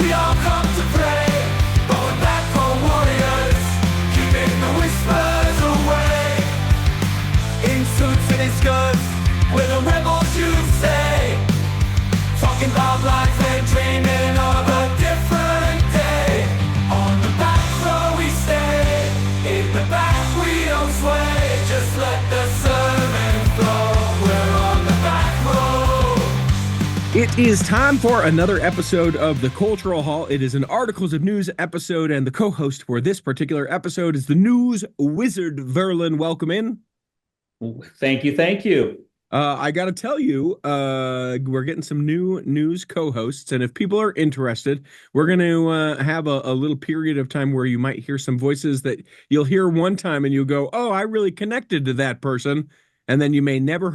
We all come to pray, going back for warriors, keeping the whispers away. In suits and in skirts, we're the rebels you say, talking about life and dreaming of a different day. On the back row we stay, in the back we don't sway, just let the sermon flow. We're on the back row. It is time for another episode of the Cultural Hall. It is an Articles of News episode, and the co-host for this particular episode is the news wizard Verlin. Welcome in. Thank you. I got to tell you, we're getting some new news co-hosts, and if people are interested, we're going to have a little period of time where you might hear some voices that you'll hear one time and you'll go, oh, I really connected to that person, and then you may never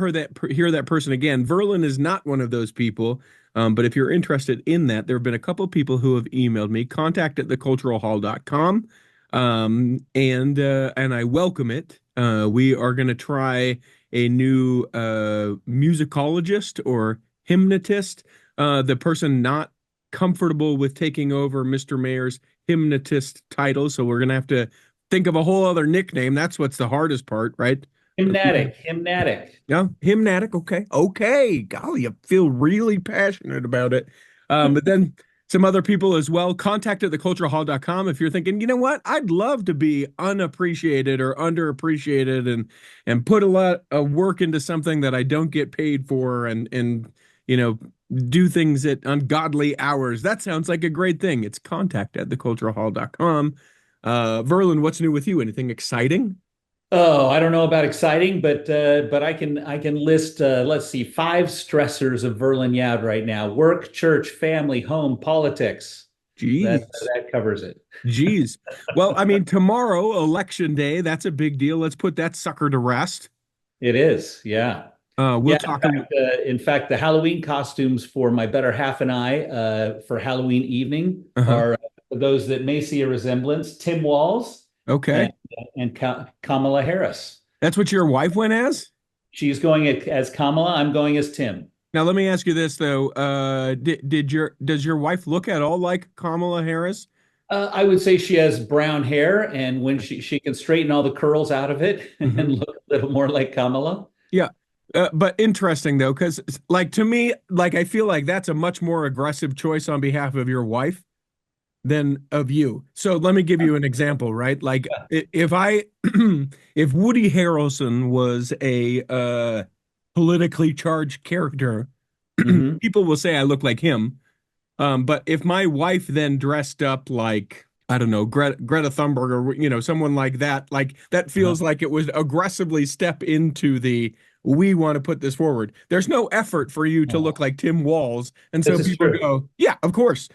hear that person again. Verlin is not one of those people, but if you're interested in that, there have been a couple of people who have emailed me, contact@theculturalhall.com, and I welcome it. We are going to try a new musicologist or hypnotist, the person not comfortable with taking over Mr. Mayor's hypnotist title. So we're going to have to think of a whole other nickname. That's what's the hardest part, right? Hymnatic. Yeah, hymnatic. Okay. Golly, I feel really passionate about it. But then some other people as well. Contact at theculturalhall.com if you're thinking, you know what, I'd love to be unappreciated or underappreciated and put a lot of work into something that I don't get paid for and you know, do things at ungodly hours. That sounds like a great thing. It's contact at theculturalhall.com. Verlin, what's new with you? Anything exciting? Oh, I don't know about exciting, but I can list let's see, 5 stressors of Verlin Yaud right now: work, church, family, home, politics. Jeez. That covers it. Jeez. Well, I mean, tomorrow, Election Day, that's a big deal. Let's put that sucker to rest. It is, yeah. We'll talk. In fact, the Halloween costumes for my better half and I for Halloween evening are for those that may see a resemblance: Tim Walz. Okay. And Kamala Harris. That's what your wife went as? She's going as Kamala. I'm going as Tim. Now, let me ask you this, though. Does your wife look at all like Kamala Harris? I would say she has brown hair, and when she can straighten all the curls out of it and look a little more like Kamala. Yeah. But interesting, though, because like to me, like I feel like that's a much more aggressive choice on behalf of your wife than of you. So let me give you an example, right? Like if Woody Harrelson was a politically charged character, people will say I look like him. But if my wife then dressed up like, I don't know, Greta Thunberg or, you know, someone like that feels like it would aggressively step into we want to put this forward. There's no effort for you to look like Tim Walz. And so people go, yeah, of course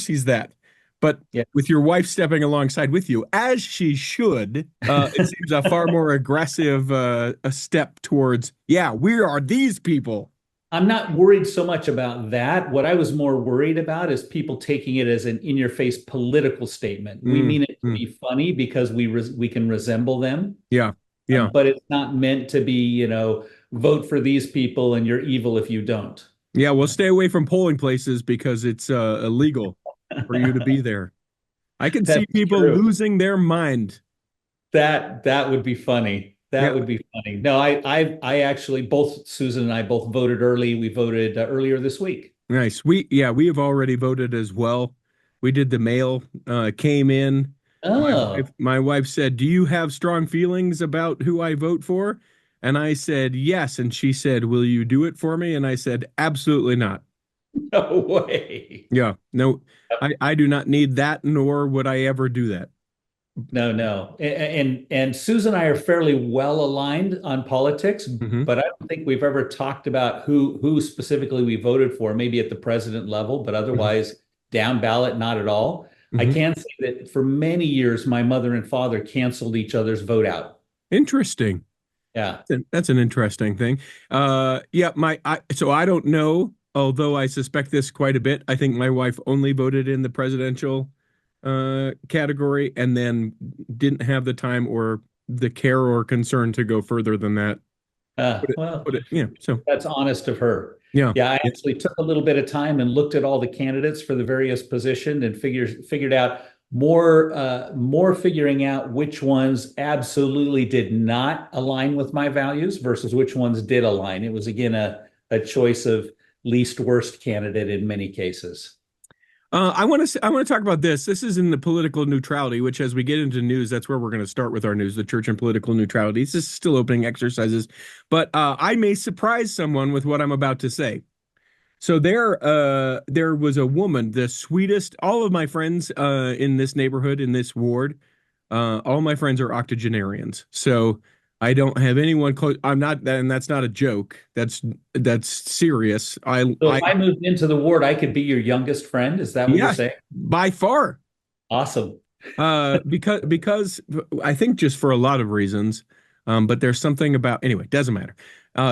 he's that. But with your wife stepping alongside with you, as she should, it seems a far more aggressive a step towards, yeah, we are these people. I'm not worried so much about that. What I was more worried about is people taking it as an in-your-face political statement. We mean it to be funny because we can resemble them. Yeah. But it's not meant to be, you know, vote for these people and you're evil if you don't. Yeah, well, stay away from polling places because it's illegal for you to be there. I can see people losing their mind. That would be funny. That would be funny. No, I actually, both Susan and I both voted early. We voted earlier this week. Nice. We have already voted as well. We did the mail, came in. Oh. My wife said, do you have strong feelings about who I vote for? And I said, yes. And she said, will you do it for me? And I said, absolutely not. No way. Yeah, no, I do not need that, nor would I ever do that. No. And Susan and I are fairly well aligned on politics, but I don't think we've ever talked about who specifically we voted for, maybe at the president level, but otherwise down ballot, not at all. I can say that for many years, my mother and father canceled each other's vote out. Interesting. Yeah. That's an interesting thing. So I don't know. Although I suspect this quite a bit, I think my wife only voted in the presidential category and then didn't have the time or the care or concern to go further than that. So that's honest of her. Yeah. Yeah, I actually took a little bit of time and looked at all the candidates for the various positions and figured out more figuring out which ones absolutely did not align with my values versus which ones did align. It was again a choice of least worst candidate in many cases. I want to talk about this. This is in the political neutrality, which as we get into news, that's where we're going to start with our news, the church and political neutrality. This is still opening exercises, but I may surprise someone with what I'm about to say. So there was a woman, the sweetest. All of my friends in this neighborhood, in this ward, all my friends are octogenarians. So I don't have anyone close. I'm not, and that's not a joke. That's serious. So if I moved into the ward, I could be your youngest friend. Is that what you're Yeah, saying? by far. Awesome. Because I think just for a lot of reasons. But there's something about anyway, doesn't matter.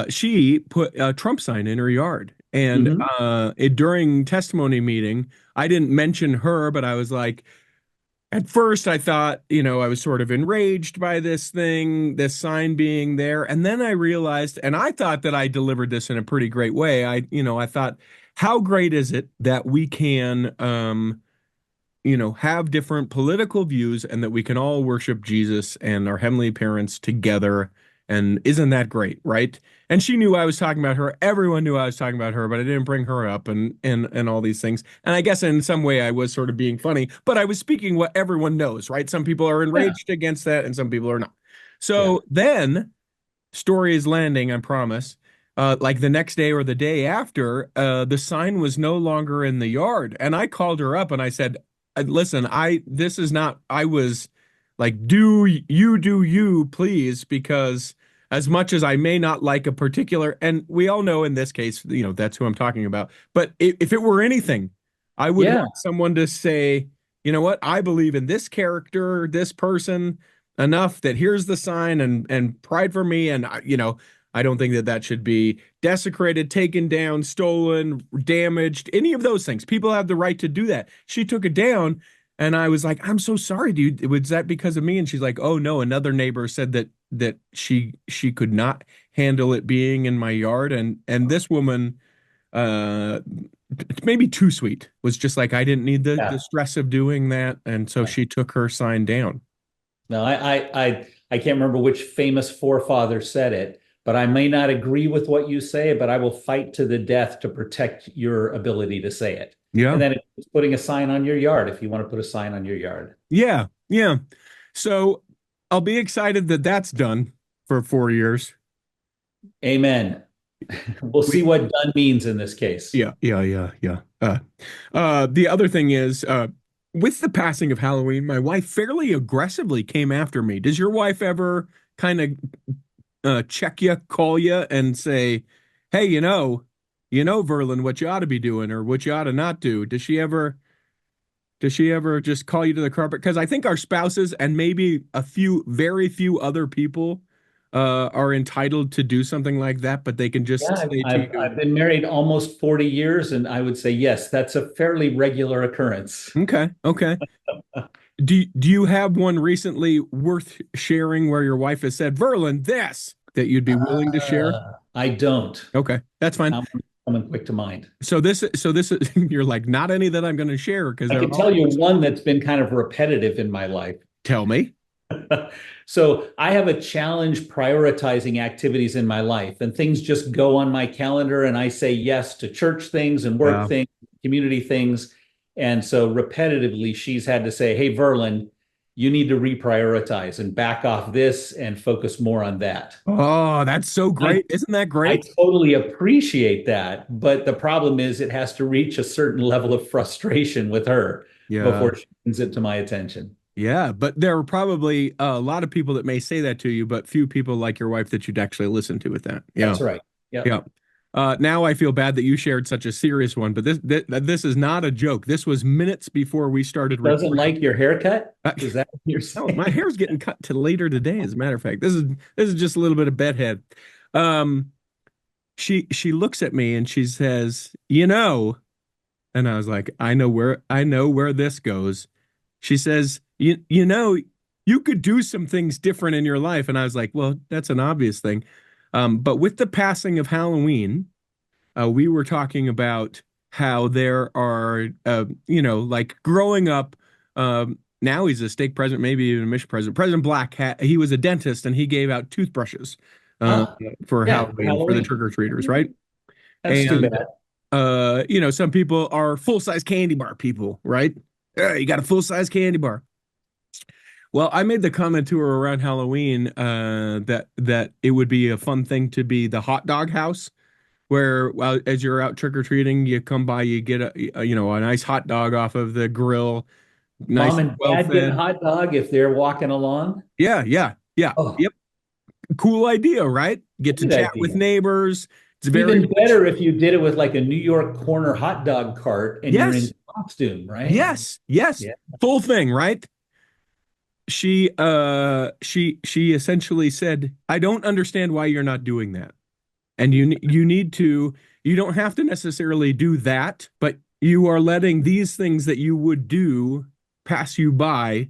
She put a Trump sign in her yard, and Mhm. during testimony meeting, I didn't mention her, but I was like, at first I thought, I was sort of enraged by this thing, this sign being there, and then I realized, and I thought that I delivered this in a pretty great way. I thought, how great is it that we can have different political views and that we can all worship Jesus and our heavenly parents together. And isn't that great, right? And she knew I was talking about her. Everyone knew I was talking about her, but I didn't bring her up and all these things. And I guess in some way I was sort of being funny, but I was speaking what everyone knows, right? Some people are Yeah. enraged against that and some people are not. Yeah. So then story is landing, I promise. Like the next day or the day after, the sign was no longer in the yard. And I called her up and I said, listen, this is not, I was like, do you, please, because as much as I may not like a particular, and we all know in this case, that's who I'm talking about. But if it were anything, I would Yeah. want someone to say, you know what, I believe in this character, this person enough that here's the sign and pride for me. And, I don't think that that should be desecrated, taken down, stolen, damaged, any of those things. People have the right to do that. She took it down, and I was like, "I'm so sorry, dude. Was that because of me?" And she's like, "Oh no, another neighbor said that she could not handle it being in my yard." And this woman, uh, maybe too sweet, was just like, I didn't need the Yeah. stress of doing that, and so Yeah. she took her sign down. No, I can't remember which famous forefather said it, but I may not agree with what you say, but I will fight to the death to protect your ability to say it. Yeah. And then it's putting a sign on your yard if you want to put a sign on your yard. Yeah, yeah. So I'll be excited that that's done for 4 years. Amen. We'll see We, what done means in this case. yeah, yeah, yeah, yeah. The other thing is, with the passing of Halloween, my wife fairly aggressively came after me. Does your wife ever kind of check you, call you, and say, "Hey, Verlin, what you ought to be doing or what you ought to not do"? Does she ever just call you to the carpet? Because I think our spouses and maybe very few other people are entitled to do something like that, but they can just Yeah, say to I've you, been married almost 40 years, and I would say yes, that's a fairly regular occurrence. okay, okay. Do you have one recently worth sharing where your wife has said, Verlin, this that you'd be willing to share? I don't. Okay, that's fine. I'm coming quick to mind. So this is you're like not any that I'm going to share because I they're can all tell you one that's been kind of repetitive in my life. tell me. So I have a challenge prioritizing activities in my life, and things just go on my calendar, and I say yes to church things and work Wow. things, community things. And so repetitively, she's had to say, "Hey, Verlin, you need to reprioritize and back off this and focus more on that." Oh, that's so I, great. Isn't that I great? totally appreciate that, but the problem is it has to reach a certain level of frustration with her Yeah. before she brings it to my attention. Yeah, but there are probably a lot of people that may say that to you, but few people like your wife that you'd actually listen to with that. Yeah. That's right. Yeah. Yeah. Now I feel bad that you shared such a serious one, but this is not a joke. This was minutes before we started Doesn't recording. like your haircut? Uh, Is that what you're no, saying? my hair's getting cut to later today, as a matter of fact. This is just a little bit of bedhead. Um, she looks at me and she says, and I was like, I know where this goes. She says, you could do some things different in your life. And I was like, well, that's an obvious thing. But with the passing of Halloween, we were talking about how there are, like growing up. Now he's a stake president, maybe even a mission president. President Black, he was a dentist, and he gave out toothbrushes Ah, for yeah, for Halloween for the Halloween. trick-or-treaters, right? That's too And bad. some people are full-size candy bar people, right? You got a full-size candy bar. Well, I made the comment to her around Halloween that it would be a fun thing to be the hot dog house, where as you're out trick-or-treating, you come by, you get a nice hot dog off of the grill, nice Mom and and well dad get a fed. hot dog if they're walking along. Yeah, yeah, yeah. Oh, Yep. Cool idea, right? Get to good chat with idea. neighbors. It's very Even better if you did it with like a New York corner hot dog cart and you're in yes, costume, right? yes, yes. Yeah. Full thing, right? She essentially said, "I don't understand why you're not doing that." And you need to, you don't have to necessarily do that, but you are letting these things that you would do pass you by.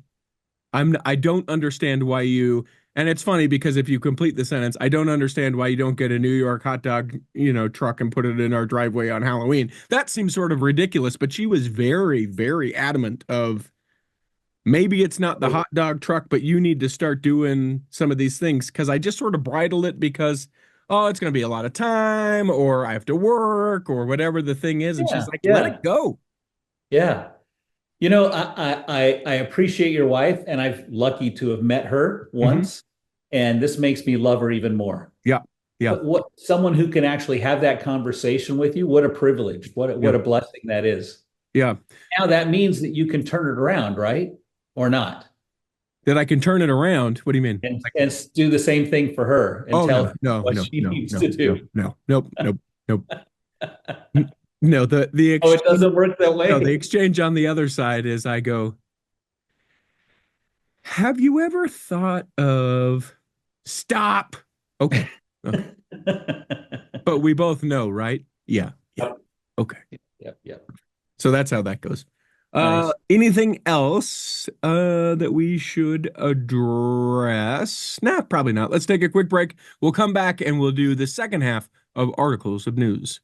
I don't understand why you, and it's funny because if you complete the sentence, I don't understand why you don't get a New York hot dog, truck and put it in our driveway on Halloween. That seems sort of ridiculous, but she was very, very adamant of maybe it's not the hot dog truck, but you need to start doing some of these things. Because I just sort of bridle it because, oh, it's going to be a lot of time, or I have to work, or whatever the thing is. And she's Yeah, like, let it yeah, go. yeah. I appreciate your wife, and I'm lucky to have met her Hmm. once, and this makes me love her even more. Yeah. Yeah. What someone who can actually have that conversation with you, what a privilege, Yeah. what a blessing that is. Yeah. Now that means that you can turn it around, right? Or not, That I can turn it around. What do you mean? and do the same thing for her and Oh, tell no, her no, what no, she no, needs no, to no, do. no, nope, nope, nope. No, the Oh, it exchange, doesn't work that no, the way. exchange on the other side is I go, have you ever thought of stop? Okay. Okay. But we both know, right? Yeah. Yeah. Yep, Okay. yep, yep. So that's how that goes. Nice. Anything else that we should address? Nah, probably not. Let's take a quick break. We'll come back and we'll do the second half of Articles of News.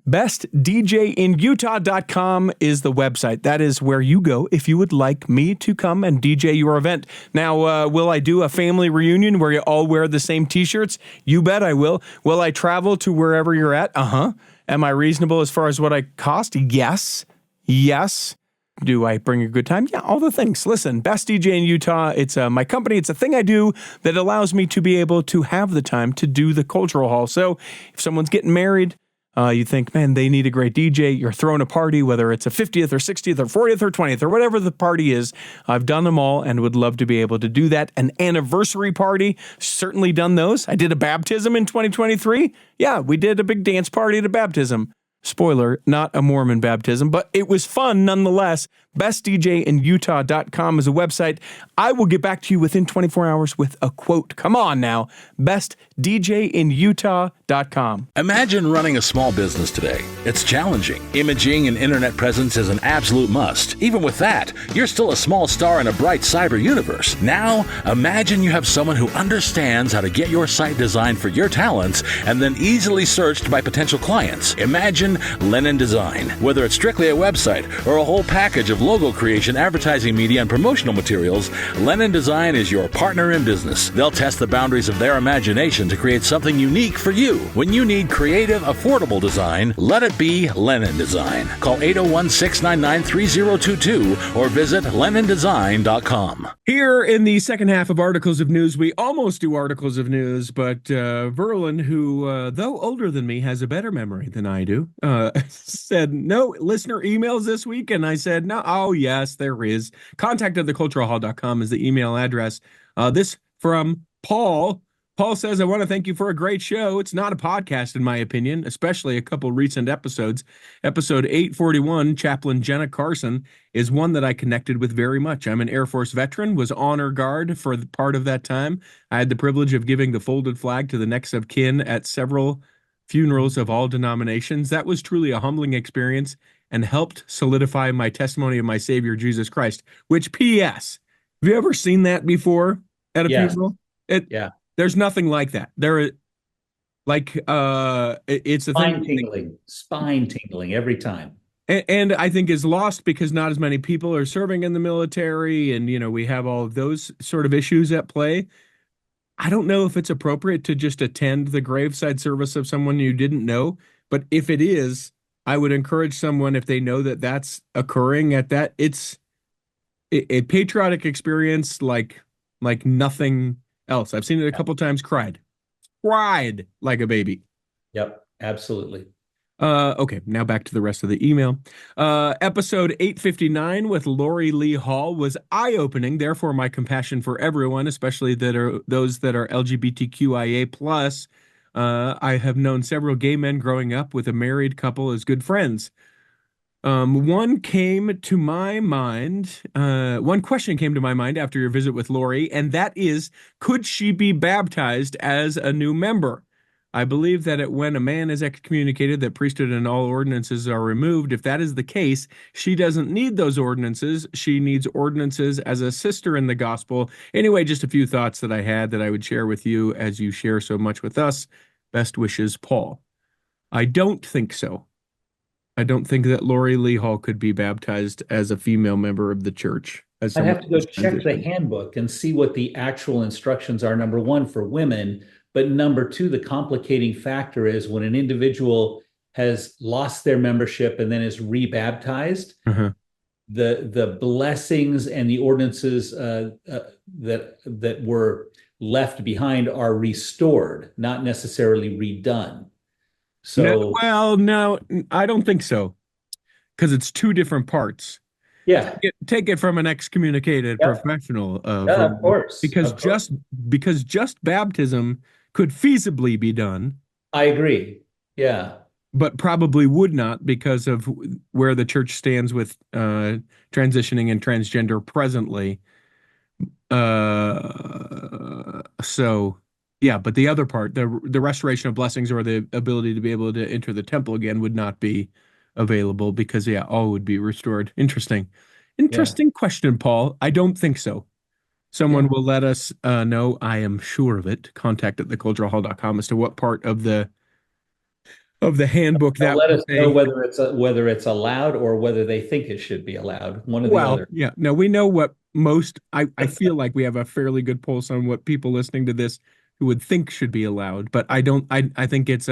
BestDJinUtah.com is the website. That is where you go if you would like me to come and DJ your event. Now, will I do a family reunion where you all wear the same t-shirts? You bet I will. Will I travel to wherever you're at? Uh-huh. Am I reasonable as far as what I cost? Yes. Yes. Do I bring a good time? Yeah, all the things. Listen, Best DJ in Utah, it's my company. It's a thing I do that allows me to be able to have the time to do the cultural hall. So if someone's getting married, you think, man, they need a great DJ. You're throwing a party, whether it's a 50th or 60th or 40th or 20th or whatever the party is. I've done them all and would love to be able to do that. An anniversary party, certainly done those. I did a baptism in 2023. Yeah, we did a big dance party at a baptism. Spoiler, not a Mormon baptism, but it was fun nonetheless. BestDJinUtah.com is a website. I will get back to you within 24 hours with a quote. Come on now. BestDJinUtah.com. Imagine running a small business today. It's challenging. Imaging and internet presence is an absolute must. Even with that, you're still a small star in a bright cyber universe. Now, imagine you have someone who understands how to get your site designed for your talents and then easily searched by potential clients. Imagine Lennon Design. Whether it's strictly a website or a whole package of logo creation, advertising media, and promotional materials, Lennon Design is your partner in business. They'll test the boundaries of their imagination to create something unique for you. When you need creative, affordable design, let it be Lennon Design. Call 801-699-3022 or visit LennonDesign.com. Here in the second half of Articles of News, we almost do Articles of News, but Verlin, who, though older than me, has a better memory than I do, said, no listener emails this week. And I said, no, oh, yes, there is. Contact@theculturalhall.com is the email address. This from Paul. Paul says, I want to thank you for a great show. It's not a podcast, in my opinion, especially a couple recent episodes. Episode 841, Chaplain Jenna Carson, is one that I connected with very much. I'm an Air Force veteran, was honor guard for part of that time. I had the privilege of giving the folded flag to the next of kin at several funerals of all denominations. That was truly a humbling experience and helped solidify my testimony of my Savior, Jesus Christ, which, P.S., have you ever seen that before at a Yes. funeral? Yeah. There's nothing like that. Like it's a thing. Spine tingling every time. And I think is lost because not as many people are serving in the military, and we have all of those sort of issues at play. I don't know if it's appropriate to just attend the graveside service of someone you didn't know, but if it is, I would encourage someone, if they know that that's occurring at that, it's a patriotic experience like nothing else. I've seen it a couple times, cried like a baby. Yep, absolutely. Okay, now back to the rest of the email. Episode 859 with Laurie Lee Hall was eye-opening. Therefore, my compassion for everyone, especially those that are LGBTQIA plus. I have known several gay men growing up with a married couple as good friends. One question came to my mind after your visit with Laurie, and that is, could she be baptized as a new member? I believe that when a man is excommunicated, that priesthood and all ordinances are removed. If that is the case, she doesn't need those ordinances. She needs ordinances as a sister in the gospel. Anyway, just a few thoughts that I had that I would share with you as you share so much with us. Best wishes, Paul. I don't think so. I don't think that Laurie Lee Hall could be baptized as a female member of the church. I'd have to go check the handbook and see what the actual instructions are, number one, for women. But number two, the complicating factor is when an individual has lost their membership and then is rebaptized, the blessings and the ordinances that were left behind are restored, not necessarily redone. So, no, I don't think so, because it's two different parts. Yeah, take it from an excommunicated professional. Of course, because just baptism could feasibly be done. I agree. Yeah, but probably would not because of where the church stands with transitioning and transgender presently. So yeah, but the other part, the restoration of blessings or the ability to be able to enter the temple again would not be available because all would be restored. Interesting question, Paul. I don't think so. Someone will let us know. I am sure of it. Contact at theculturalhall.com as to what part of the handbook that let us know whether it's allowed or whether they think it should be allowed. One or the other. Yeah. No, we know what most. I feel like we have a fairly good pulse on what people listening to this who would think should be allowed, but I don't. I think it's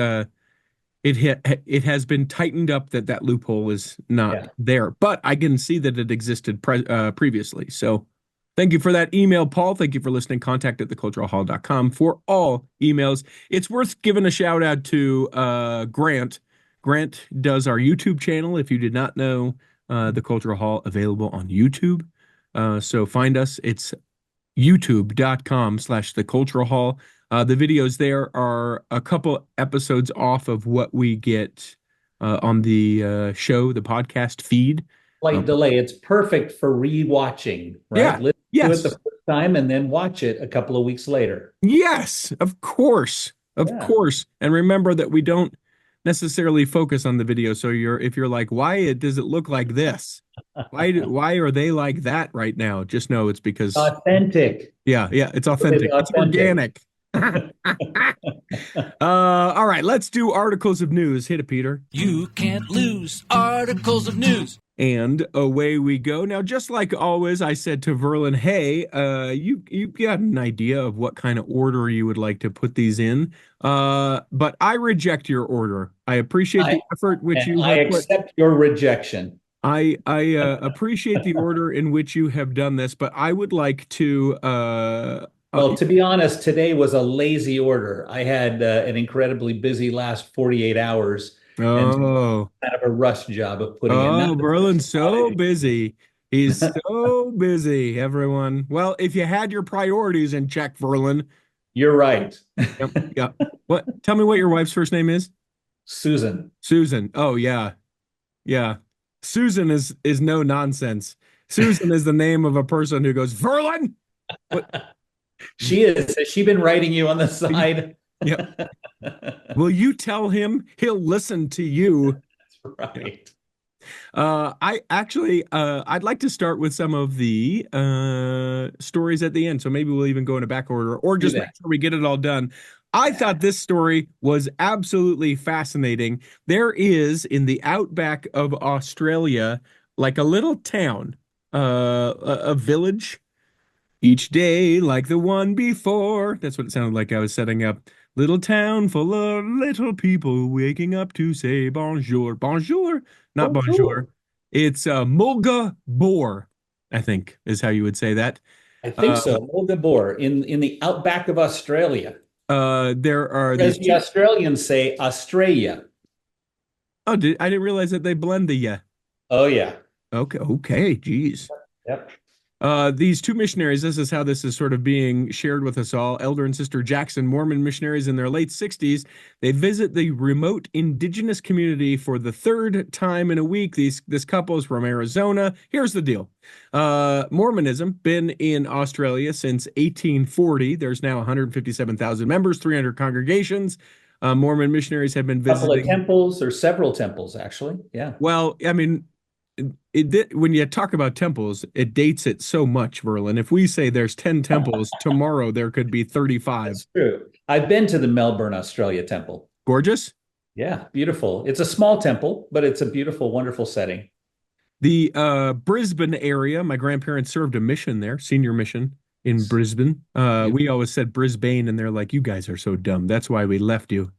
it has been tightened up that loophole is not there, but I can see that it existed previously. So. Thank you for that email, Paul. Thank you for listening. Contact at theculturalhall.com for all emails. It's worth giving a shout out to Grant. Grant does our YouTube channel. If you did not know, The Cultural Hall available on YouTube. So find us. It's youtube.com/theculturalhall. The videos there are a couple episodes off of what we get on the show, the podcast feed. Slight delay. It's perfect for rewatching, right? Yeah. Listen to it the first time and then watch it a couple of weeks later. Yes, of course. Of course. And remember that we don't necessarily focus on the video. So if you're like, why does it look like this? Why are they like that right now? Just know it's because authentic. Yeah, it's authentic. It's organic. All right, let's do articles of news. Hit it, Peter. You can't lose articles of news. And away we go. Now, just like always, I said to Verlin, hey, you got an idea of what kind of order you would like to put these in. But I reject your order. I appreciate the effort which you have put. I accept your rejection. I appreciate the order in which you have done this, but I would like to well, to be honest, today was a lazy order. I had an incredibly busy last 48 hours. Oh, kind of a rush job of putting in. Oh, Verlin's so busy. He's so busy, everyone. Well, if you had your priorities in check, Verlin. You're right. Yep. What? Tell me what your wife's first name is. Susan. Susan. Oh, yeah. Yeah. Susan is no nonsense. Susan is the name of a person who goes, Verlin. What? She is. Has she been writing you on the side? Yep. Will you tell him? He'll listen to you. That's right. I'd like to start with some of the stories at the end. So maybe we'll even go in a back order or just make sure we get it all done. I thought this story was absolutely fascinating. There is in the outback of Australia, like a little town, a village. Each day like the one before. That's what it sounded like I was setting up. Little town full of little people waking up to say bonjour. Bonjour, not bonjour. Bonjour. It's Mulga Bore, I think is how you would say that. I think Uh, so. Mulga Bore in the outback of Australia. there are As these the two. Australians say, Australia. Oh, I didn't realize that they blend the yeah. Oh yeah. Okay, geez. Yep. These two missionaries, this is how this is sort of being shared with us all. Elder and Sister Jackson, Mormon missionaries in their late 60s. They visit the remote indigenous community for the third time in a week. This couple is from Arizona. Here's the deal. Mormonism been in Australia since 1840. There's now 157,000 members, 300 congregations. Mormon missionaries have been A couple of visiting. temples or several temples, actually. Yeah. Well, I mean, when you talk about temples, it dates it so much, Verlin. If we say there's 10 temples, tomorrow there could be 35. That's true. I've been to the Melbourne, Australia temple. Gorgeous. Yeah, beautiful. It's a small temple, but it's a beautiful, wonderful setting. The Brisbane area, my grandparents served a mission there, senior mission in Brisbane. We always said Brisbane, and they're like, you guys are so dumb. That's why we left you.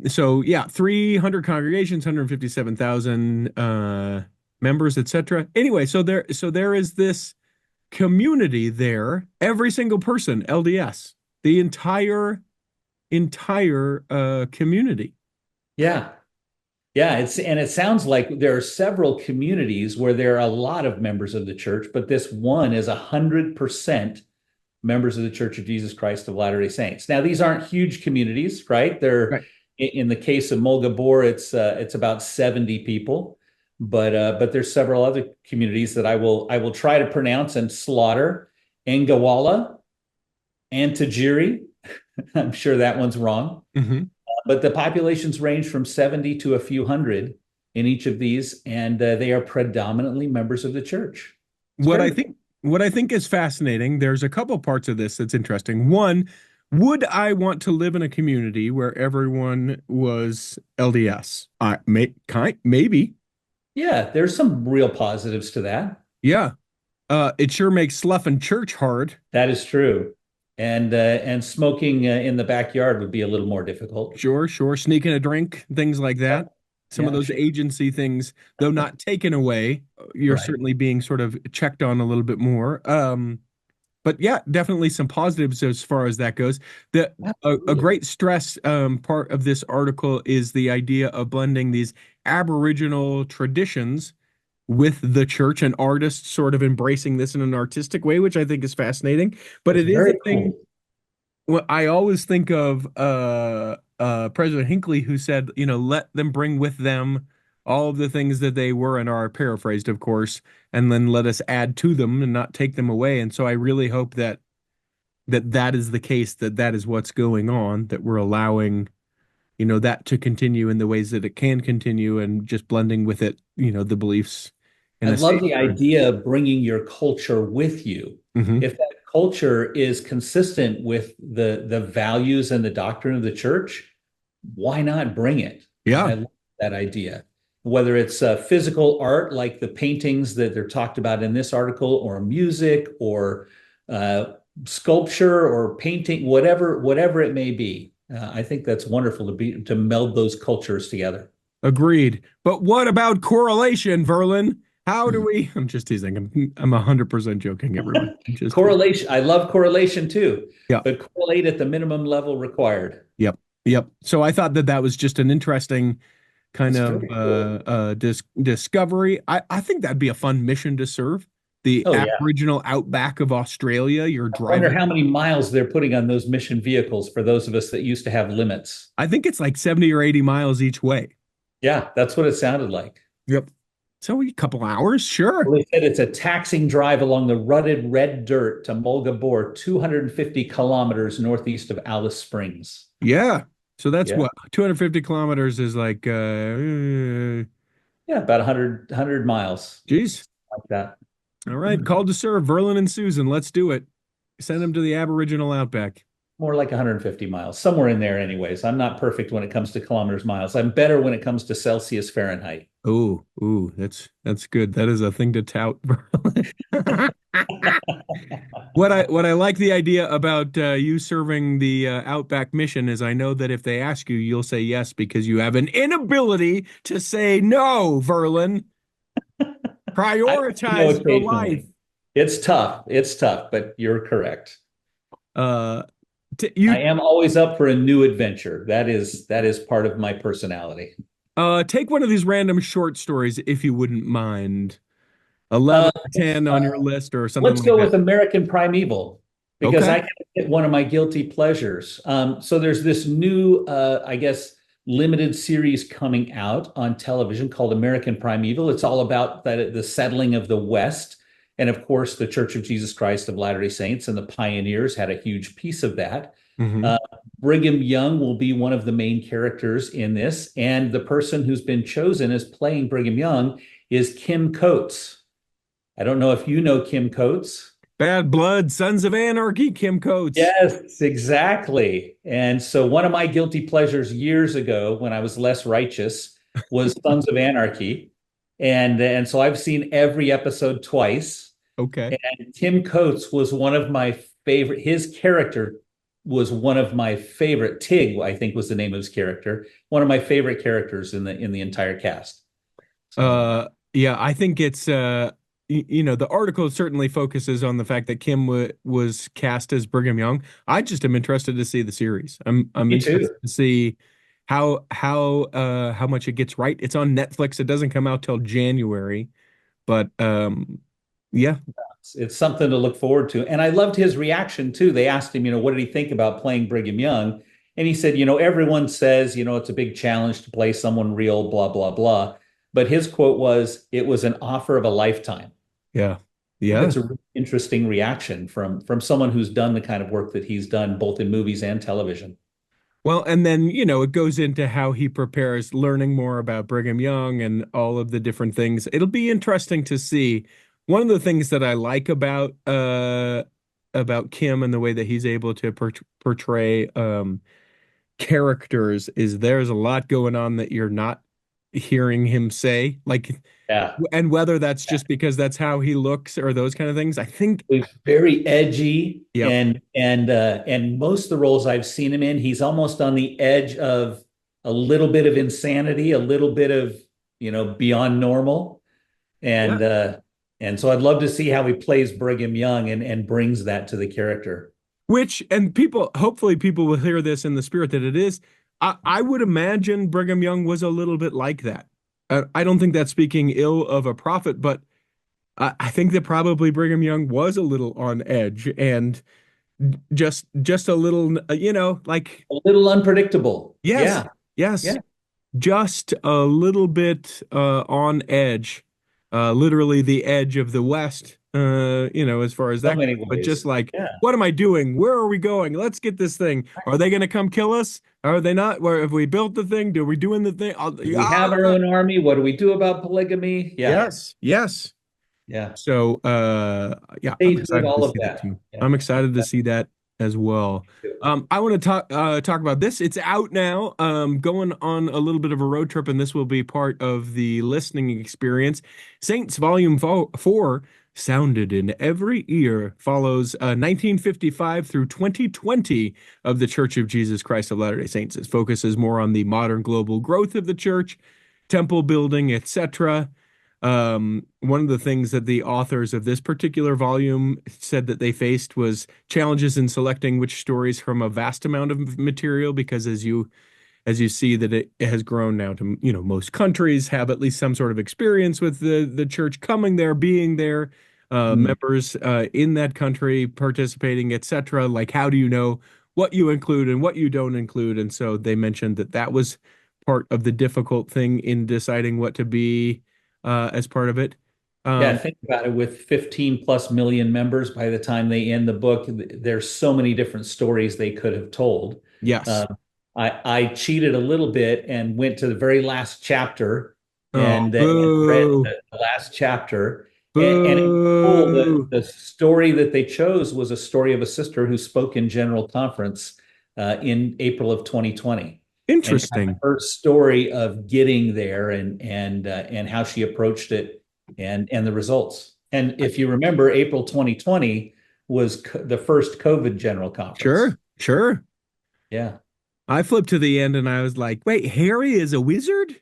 So yeah, 300 congregations, 157,000 members, etc. Anyway, so there is this community there. Every single person, LDS, the entire community. Yeah. Yeah, it sounds like there are several communities where there are a lot of members of the church, but this one is 100% members of the Church of Jesus Christ of Latter-day Saints. Now, these aren't huge communities, right? They're Right. in the case of Mulga Bore, it's about 70 people, but there's several other communities that I will try to pronounce and slaughter. Ngawala, Antajiri. I'm sure that one's wrong. Mm-hmm. But the populations range from 70 to a few hundred in each of these, and they are predominantly members of the church. What I think is fascinating, there's a couple parts of this that's interesting. One, would I want to live in a community where everyone was LDS? Maybe. Yeah, there's some real positives to that. Yeah. It sure makes sloughing church hard. That is true. And smoking in the backyard would be a little more difficult. Sure. Sneaking a drink, things like that. Some of those agency things, though not taken away, you're certainly being sort of checked on a little bit more. But yeah, definitely some positives as far as that goes. A great stress part of this article is the idea of blending these Aboriginal traditions with the church and artists sort of embracing this in an artistic way, which I think is fascinating. But it is a thing. Well, I always think of President Hinckley, who said, let them bring with them all of the things that they were and are, paraphrased, of course, and then let us add to them and not take them away. And so I really hope that is the case, that is what's going on, that we're allowing, that to continue in the ways that it can continue and just blending with it, the beliefs. I love the idea of bringing your culture with you. Mm-hmm. If that culture is consistent with the values and the doctrine of the church, why not bring it? Yeah. I love that idea. Whether it's physical art, like the paintings that they're talked about in this article, or music, or sculpture, or painting, whatever it may be. I think that's wonderful to meld those cultures together. Agreed. But what about correlation, Verlin? How do we? I'm just teasing. I'm 100% joking, everyone. Correlation. I love correlation too. Yeah. But correlate at the minimum level required. Yep. So I thought that was just an interesting kind of discovery. I think that'd be a fun mission to serve. The Aboriginal outback of Australia. You're driving. I wonder how many miles they're putting on those mission vehicles for those of us that used to have limits. I think it's like 70 or 80 miles each way. Yeah, that's what it sounded like. Yep. So a couple hours, sure. Well, they said it's a taxing drive along the rutted red dirt to Mulga Bore, 250 kilometers northeast of Alice Springs. Yeah. So that's what 250 kilometers is like. About 100 miles. Jeez. Like that. All right. Called to serve, Verlin and Susan. Let's do it. Send them to the Aboriginal outback. more like 150 miles, somewhere in there anyways. I'm not perfect when it comes to kilometers, miles. I'm better when it comes to Celsius, Fahrenheit. Ooh, that's good. That is a thing to tout. What I like the idea about you serving the Outback mission is I know that if they ask you, you'll say yes because you have an inability to say no, Verlin. Prioritize your life. Occasionally. It's tough, but you're correct. Uh, I you am always up for a new adventure. That is part of my personality. take one of these random short stories if you wouldn't mind. 11 or 10 on your list or something Let's like go that. with American Primeval because Okay. I can hit one of my guilty pleasures. So there's this new, I guess, limited series coming out on television called American Primeval. It's all about the settling of the West. And of course, the Church of Jesus Christ of Latter-day Saints and the pioneers had a huge piece of that. Hmm. Uh, Brigham Young will be one of the main characters in this. And the person who's been chosen as playing Brigham Young is Kim Coates. I don't know if you know Kim Coates. Bad Blood, Sons of Anarchy, Kim Coates. Yes, exactly. And so one of my guilty pleasures years ago when I was less righteous was Sons of Anarchy. And so I've seen every episode twice. Okay. And Kim Coates was one of my favorite. His character was one of my favorite. Tig, I think, was the name of his character. One of my favorite characters in the entire cast. So Yeah, I think it's the article certainly focuses on the fact that Kim was cast as Brigham Young. I just am interested to see the series. I'm me too. interested to see how much it gets right. It's on Netflix. It doesn't come out till January, but yeah. It's something to look forward to. And I loved his reaction too. They asked him, what did he think about playing Brigham Young? And he said, everyone says, it's a big challenge to play someone real, blah, blah, blah. But his quote was, it was an offer of a lifetime. Yeah. I think Yeah. that's a really interesting reaction from someone who's done the kind of work that he's done, both in movies and television. Well, and then, it goes into how he prepares, learning more about Brigham Young and all of the different things. It'll be interesting to see. One of the things that I like about Kim and the way that he's able to portray characters is there's a lot going on that you're not hearing him say. Like, Yeah. and whether that's just because that's how he looks or those kind of things. I think, He's very edgy, yeah. and most of the roles I've seen him in, he's almost on the edge of a little bit of insanity, a little bit of beyond normal, and and so I'd love to see how he plays Brigham Young and brings that to the character. And hopefully people will hear this in the spirit that it is. I would imagine Brigham Young was a little bit like that. I don't think that's speaking ill of a prophet, but I think that probably Brigham Young was a little on edge and just a little, like, A little unpredictable. yes, Yeah. yes, Yeah. just a little bit on edge, literally the edge of the West, as far as So that many goes. But just ways. like, Yeah. what am I doing? Where are we going? Let's get this thing. Are they going to come kill us? Are they not? Where have we built the thing? Are we doing the thing? We have our own army. What do we do about polygamy? Yeah. Yes. Yeah. So, yeah, I'm Statehood, excited to all of see that that. too. Yeah. I'm excited to see that as well. I want to talk about this. It's out now. Going on a little bit of a road trip, and this will be part of the listening experience. Saints Volume 4, Sounded in Every Ear, follows 1955 through 2020 of the Church of Jesus Christ of Latter-day Saints. It focuses more on the modern global growth of the church, temple building, etc. One of the things that the authors of this particular volume said that they faced was challenges in selecting which stories from a vast amount of material, because as you see that it has grown now to, most countries have at least some sort of experience with the church coming there, being there, members in that country participating, etc. Like, how do you know what you include and what you don't include? And so they mentioned that was part of the difficult thing in deciding what to be as part of it. Yeah, think about it. With 15 plus million members, by the time they end the book, there's so many different stories they could have told. Yes. I cheated a little bit and went to the very last chapter and read boo. the last chapter. And it's cool that Boo. the story that they chose was a story of a sister who spoke in General Conference in April of 2020. And kind of Interesting. her story of getting there and how she approached it and the results. And if you remember, April 2020 was the first COVID General Conference. Sure, sure. Yeah. I flipped to the end and I was like, wait, Harry is a wizard?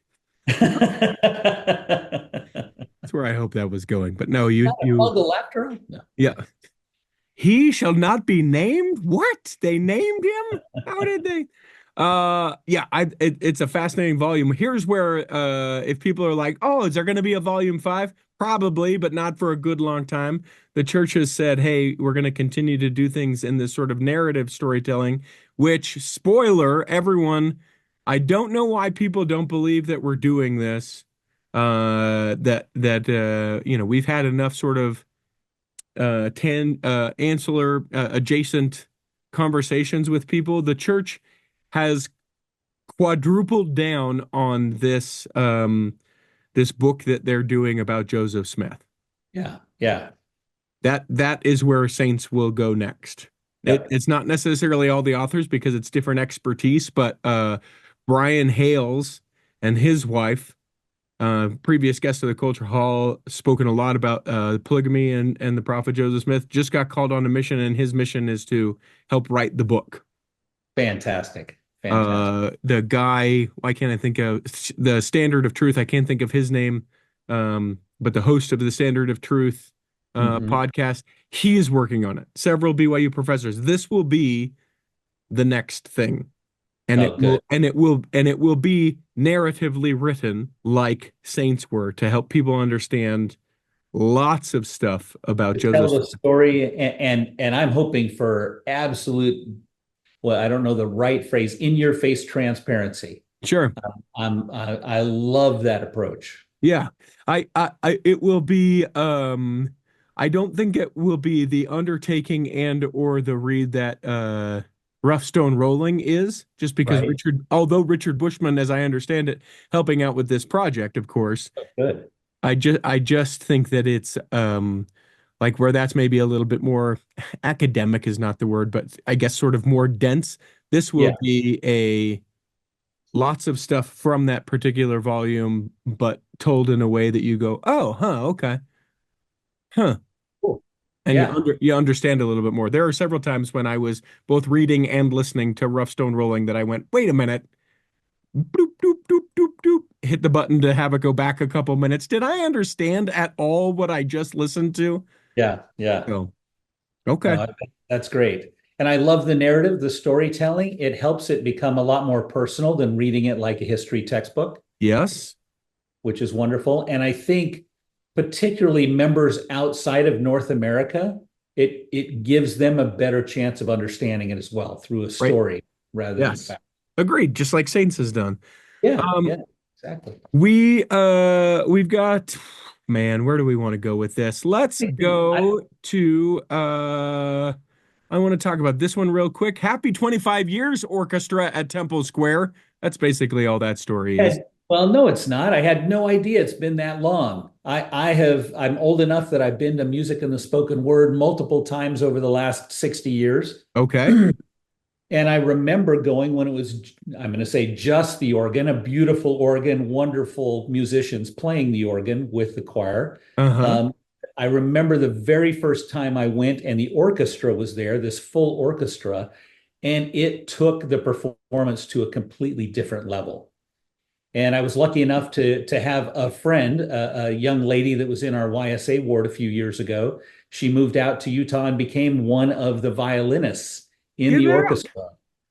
That's where I hope that was going. But no, All the laughter. No. yeah. He shall not be named? What? They named him? How did they? Yeah, it's a fascinating volume. Here's where if people are like, "Oh, is there going to be a volume 5?" Probably, but not for a good long time. The church has said, "Hey, we're going to continue to do things in this sort of narrative storytelling," which, spoiler, everyone, I don't know why people don't believe that we're doing this. We've had enough sort of ancillary adjacent conversations with people. The church has quadrupled down on this book that they're doing about Joseph Smith. Yeah. Yeah. That is where Saints will go next. Yep. It's not necessarily all the authors because it's different expertise, but Brian Hales and his wife, previous guest of the Culture Hall, spoken a lot about polygamy and the prophet Joseph Smith, just got called on a mission, and his mission is to help write the book. Fantastic. The guy, why can't I think of the Standard of Truth? I can't think of his name, but the host of the Standard of Truth podcast, he is working on it. Several BYU professors. This will be the next thing. And it will be narratively written like Saints were to help people understand lots of stuff about Joseph. Tell the story, and I'm hoping for absolute, well, I don't know the right phrase, in your face transparency. Sure. I love that approach. Yeah. It will be I don't think it will be the undertaking and or the read that Rough Stone Rolling is, just because Right. although Richard Bushman, as I understand it, helping out with this project, of course. Good. I just think that it's like where that's maybe a little bit more academic is not the word, but I guess sort of more dense. This will be lots of stuff from that particular volume, but told in a way that you go, oh, huh, okay. Huh. Cool. And you understand a little bit more. There are several times when I was both reading and listening to Rough Stone Rolling that I went, wait a minute. Doop, doop, doop, doop, doop. Hit the button to have it go back a couple minutes. Did I understand at all what I just listened to? Yeah. Oh, okay. No, that's great. And I love the narrative, the storytelling. It helps it become a lot more personal than reading it like a history textbook. Yes. Which is wonderful. And I think particularly members outside of North America, it gives them a better chance of understanding it as well through a story rather than fact. Agreed, just like Saints has done. Yeah, exactly. We've got, man, where do we want to go with this? Let's go to I want to talk about this one real quick. Happy 25 years Orchestra at Temple Square. That's basically all that story is. Well, no, it's not. I had no idea it's been that long. I'm old enough that I've been to music and the spoken word multiple times over the last 60 years. Okay. And I remember going when it was, I'm going to say just the organ, a beautiful organ, wonderful musicians playing the organ with the choir. I remember the very first time I went and the orchestra was there, this full orchestra, and it took the performance to a completely different level. And I was lucky enough to have a friend, a young lady that was in our YSA ward a few years ago. She moved out to Utah and became one of the violinists in the orchestra.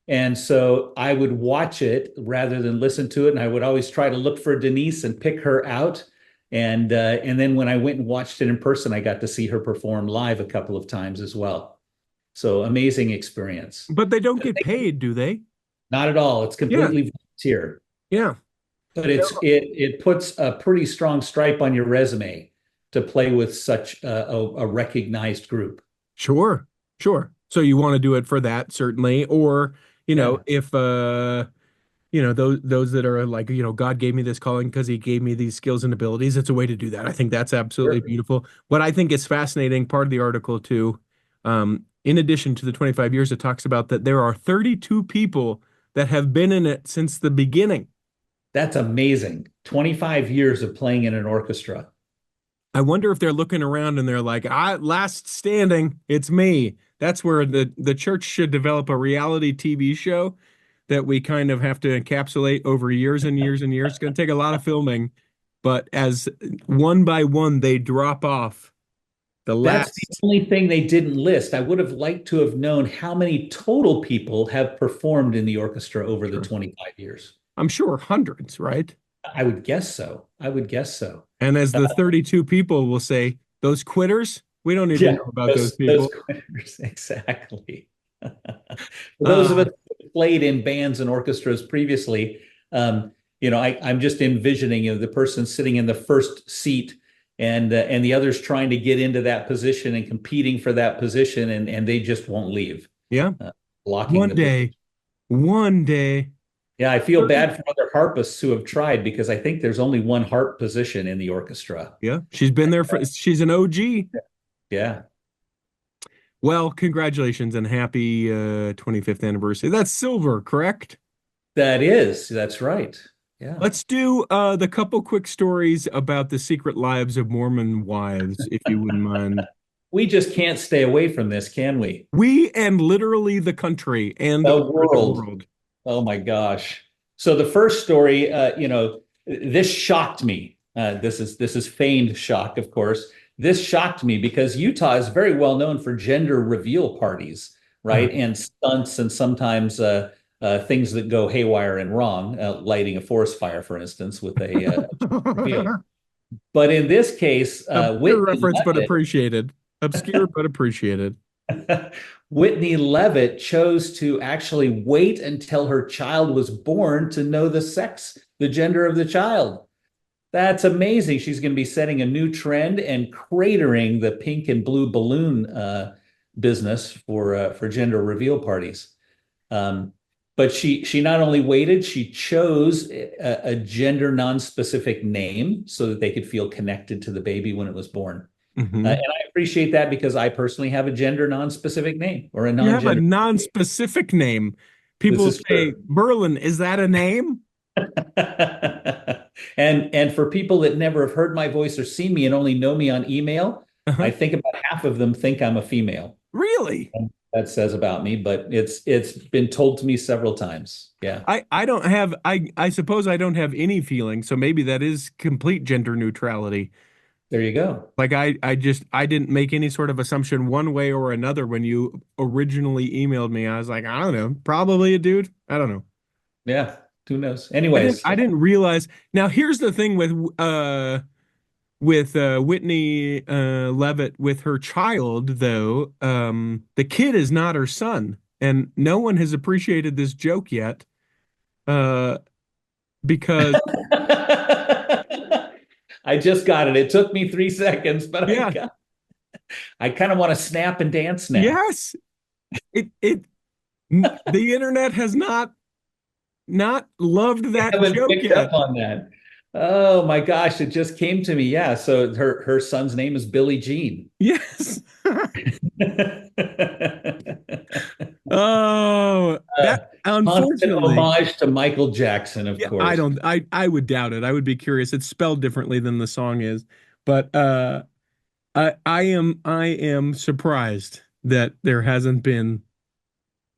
And so I would watch it rather than listen to it. And I would always try to look for Denise and pick her out. And then when I went and watched it in person, I got to see her perform live a couple of times as well. So amazing experience. But they don't get paid, do they? Not at all. It's completely volunteer. Yeah. But it puts a pretty strong stripe on your resume to play with such a recognized group. Sure. So you want to do it for that, certainly. Or, if those that are like, God gave me this calling because he gave me these skills and abilities. It's a way to do that. I think that's absolutely beautiful. What I think is fascinating, part of the article too, in addition to the 25 years, it talks about that there are 32 people that have been in it since the beginning. That's amazing. 25 years of playing in an orchestra. I wonder if they're looking around and they're like, last standing, it's me. That's where the church should develop a reality TV show that we kind of have to encapsulate over years and years and years. It's going to take a lot of filming, but as one by one they drop off, That's the only thing they didn't list. I would have liked to have known how many total people have performed in the orchestra over the 25 years. I'm sure hundreds, right? I would guess so. And as the 32 people will say, those quitters, we don't need to know about those people. Those quitters, exactly. For those of us who played in bands and orchestras previously, I'm just envisioning the person sitting in the first seat and the others trying to get into that position and competing for that position, and they just won't leave. Yeah. Blocking one day. Yeah, I feel bad for other harpists who have tried because I think there's only one harp position in the orchestra. Yeah, she's been there she's an OG. Yeah. Well, congratulations and happy 25th anniversary. That's silver, correct? That's right. Yeah. Let's do the couple quick stories about the secret lives of Mormon wives, if you wouldn't mind. We just can't stay away from this, can we? We and literally the country and the world. Oh my gosh. So the first story, this shocked me. This is feigned shock, of course. This shocked me because Utah is very well known for gender reveal parties, right? Mm-hmm. And stunts and sometimes things that go haywire and wrong, lighting a forest fire, for instance, with a reveal. But in this case, Whitney reference, but appreciated. Obscure, but appreciated. Whitney Leavitt chose to actually wait until her child was born to know the gender of the child. That's amazing. She's going to be setting a new trend and cratering the pink and blue balloon business for gender reveal parties. But she not only waited, she chose a gender non-specific name so that they could feel connected to the baby when it was born. Mm-hmm. And I appreciate that because I personally have a gender non-specific name or a non-gender. You have a non-specific name. People say, Merlin, is that a name? And for people that never have heard my voice or seen me and only know me on email, I think about half of them think I'm a female. Really? And that says about me, but it's been told to me several times. Yeah. I suppose I don't have any feeling, so maybe that is complete gender neutrality. There you go. Like I didn't make any sort of assumption one way or another when you originally emailed me. I was like, I don't know, probably a dude. I don't know. Yeah, who knows? Anyways, I didn't realize. Now here's the thing with Whitney Leavitt with her child, though. The kid is not her son, and no one has appreciated this joke yet. Because I just got it. It took me 3 seconds, but yeah. I kind of want to snap and dance now. Yes. The internet has not loved that joke yet. Up on that. Oh my gosh, it just came to me. Yeah, so her son's name is Billie Jean. Yes. Oh, that unfortunately homage to Michael Jackson, of course. I would doubt it. I would be curious. It's spelled differently than the song is, but I am surprised that there hasn't been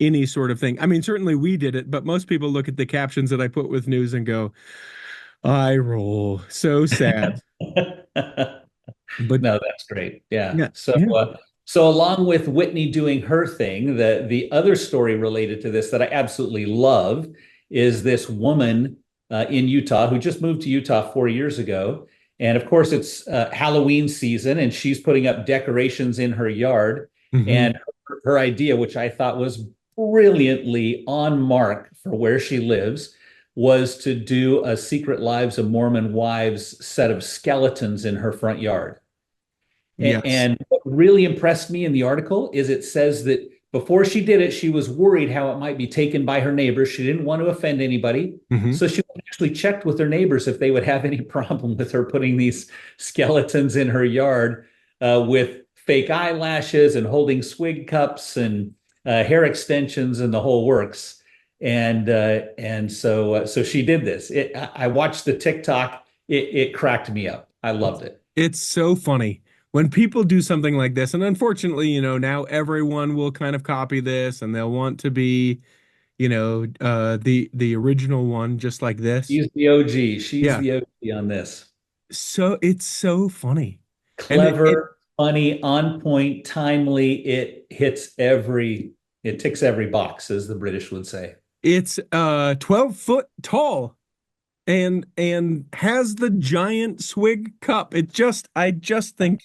any sort of thing. I mean, certainly we did it, but most people look at the captions that I put with news and go, I roll. So sad. But no, that's great. Yeah. So along with Whitney doing her thing, the other story related to this that I absolutely love is this woman in Utah who just moved to Utah 4 years ago. And of course, it's Halloween season, and she's putting up decorations in her yard. Mm-hmm. And her idea, which I thought was brilliantly on mark for where she lives, was to do a Secret Lives of Mormon Wives set of skeletons in her front yard. Yes. And what really impressed me in the article is it says that before she did it, she was worried how it might be taken by her neighbors. She didn't want to offend anybody. So she actually checked with her neighbors if they would have any problem with her putting these skeletons in her yard with fake eyelashes and holding swig cups and hair extensions and the whole works. And so she did this. I watched the TikTok. It cracked me up. I loved it. It's so funny when people do something like this. And unfortunately, you know, now everyone will kind of copy this and they'll want to be, you know, the original one, just like this. She's the OG. She's the OG on this. So it's so funny. Clever, funny, on point, timely. It ticks every box, as the British would say. It's 12 foot tall and has the giant swig cup. I just think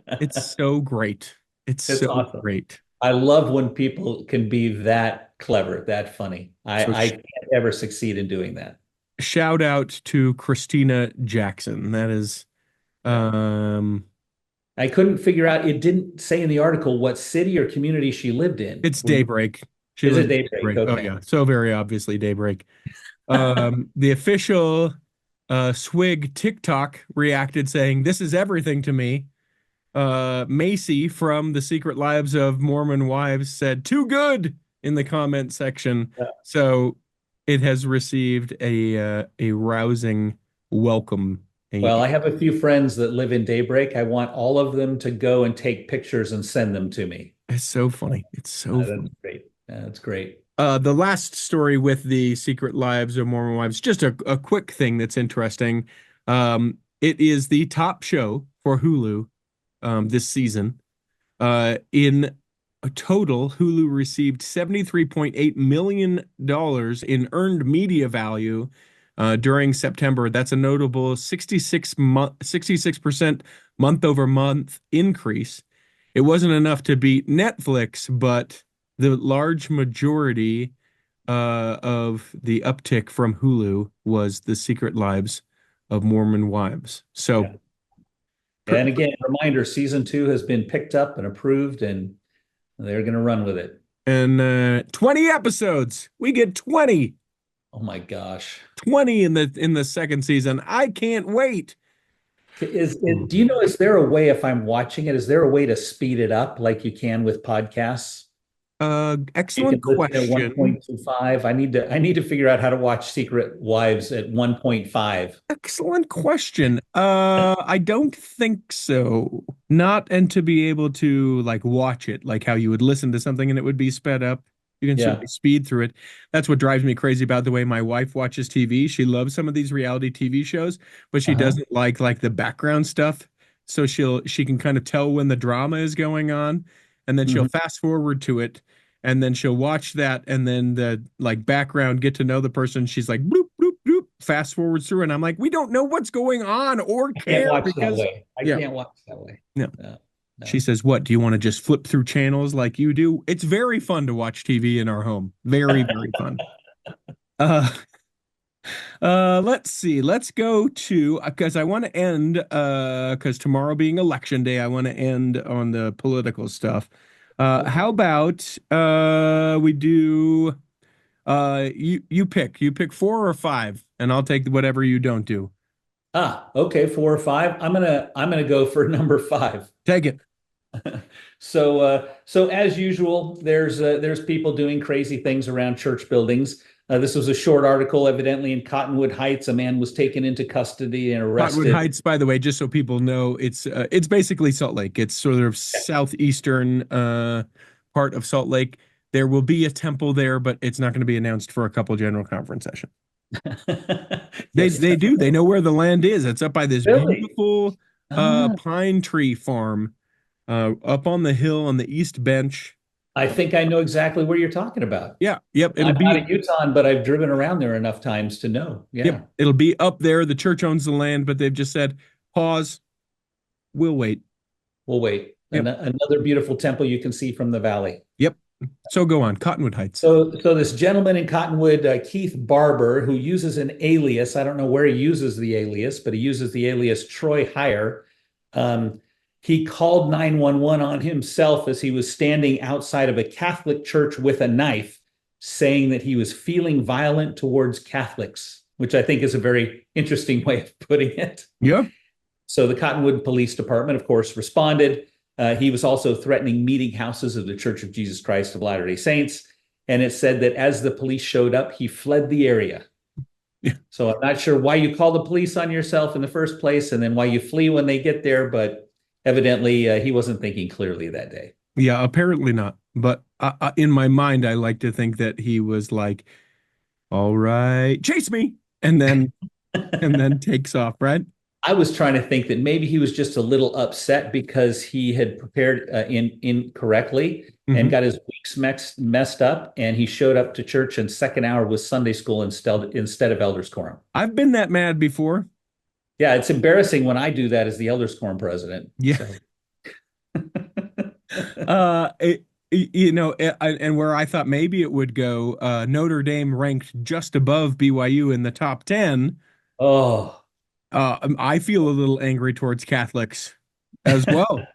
it's so great. It's so awesome. great. I love when people can be that clever, that funny. I can't ever succeed in doing that. Shout out to Christina Jackson. That is I couldn't figure out, it didn't say in the article what city or community she lived in. It's Daybreak. Is it Daybreak? Okay. Oh yeah, so very obviously Daybreak. The official Swig TikTok reacted saying, "This is everything to me." Macy from the Secret Lives of Mormon Wives said, "Too good" in the comment section. Yeah. So it has received a rousing welcome. Well, I have a few friends that live in Daybreak. I want all of them to go and take pictures and send them to me. It's so funny. It's so funny. That's great. That's great. The last story with the Secret Lives of Mormon Wives, just a quick thing that's interesting. It is the top show for Hulu this season. In a total, Hulu received $73.8 million in earned media value during September. That's a notable 66% month-over-month increase. It wasn't enough to beat Netflix, but the large majority of the uptick from Hulu was the Secret Lives of Mormon Wives. So, and again, reminder: season 2 has been picked up and approved, and they're going to run with it. And 20 episodes. We get 20. Oh my gosh, 20 in the second season. I can't wait. Do you know? Is there a way, if I'm watching it, is there a way to speed it up like you can with podcasts? Excellent question. 1.25. I need to figure out how to watch Secret Wives at 1.5. Excellent question. I don't think so. Not, and to be able to like watch it, like how you would listen to something and it would be sped up. You can certainly speed through it. That's what drives me crazy about the way my wife watches TV. She loves some of these reality TV shows, but she doesn't like the background stuff. So she can kind of tell when the drama is going on, and then she'll fast forward to it, and then she'll watch that, and then the like background, get to know the person. She's like bloop bloop bloop, fast forwards through, and I'm like, we don't know what's going on or care. I can't watch that way. No. She says, "What, do you want to just flip through channels like you do?" It's very fun to watch TV in our home. Very, very fun. Let's see. Let's go to, because I want to end, because tomorrow being election day, I want to end on the political stuff. How about we do you pick 4 or 5, and I'll take whatever you don't do. Okay, 4 or 5. I'm gonna go for number 5. Take it. So as usual, there's people doing crazy things around church buildings. This was a short article. Evidently, in Cottonwood Heights, a man was taken into custody and arrested. Cottonwood Heights, by the way, just so people know, it's basically Salt Lake. It's sort of southeastern part of Salt Lake. There will be a temple there, but it's not going to be announced for a couple general conference sessions. They do. They know where the land is. It's up by this beautiful pine tree farm up on the hill on the East Bench. I think I know exactly where you're talking about. Yeah. Yep. I'm not in Utah, but I've driven around there enough times to know. Yeah. Yep. It'll be up there. The church owns the land, but they've just said, pause. We'll wait. We'll wait. Yep. Another beautiful temple you can see from the valley. Yep. So go on. Cottonwood Heights. So this gentleman in Cottonwood, Keith Barber, who uses an alias. I don't know where he uses the alias, but he uses the alias Troy Heyer. he called 911 on himself as he was standing outside of a Catholic church with a knife, saying that he was feeling violent towards Catholics, which I think is a very interesting way of putting it. Yeah. So the Cottonwood Police Department, of course, responded. He was also threatening meeting houses of the Church of Jesus Christ of Latter-day Saints. And it said that as the police showed up, he fled the area. Yeah. So I'm not sure why you call the police on yourself in the first place and then why you flee when they get there, but evidently he wasn't thinking clearly that day. Yeah, apparently not. But in my mind, I like to think that he was like, all right, chase me, and then takes off, right? I was trying to think that maybe he was just a little upset because he had prepared incorrectly and got his weeks messed up, and he showed up to church and second hour was Sunday school instead of elders quorum. I've been that mad before. Yeah, it's embarrassing when I do that as the elders quorum president. Yeah. So. And where I thought maybe it would go, Notre Dame ranked just above BYU in the top 10. Oh. I feel a little angry towards Catholics as well.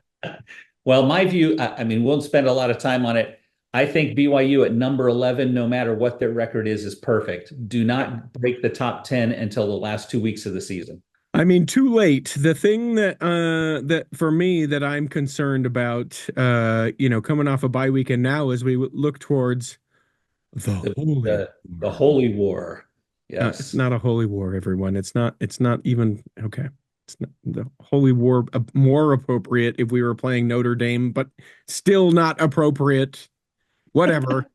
Well, my view, I mean, we won't spend a lot of time on it. I think BYU at number 11, no matter what their record is perfect. Do not break the top 10 until the last 2 weeks of the season. I mean, too late. The thing that for me that I'm concerned about, coming off a bye weekend now as we look towards the holy war. Yes. It's not a holy war, everyone. It's not even okay. It's not the holy war, more appropriate if we were playing Notre Dame, but still not appropriate. Whatever.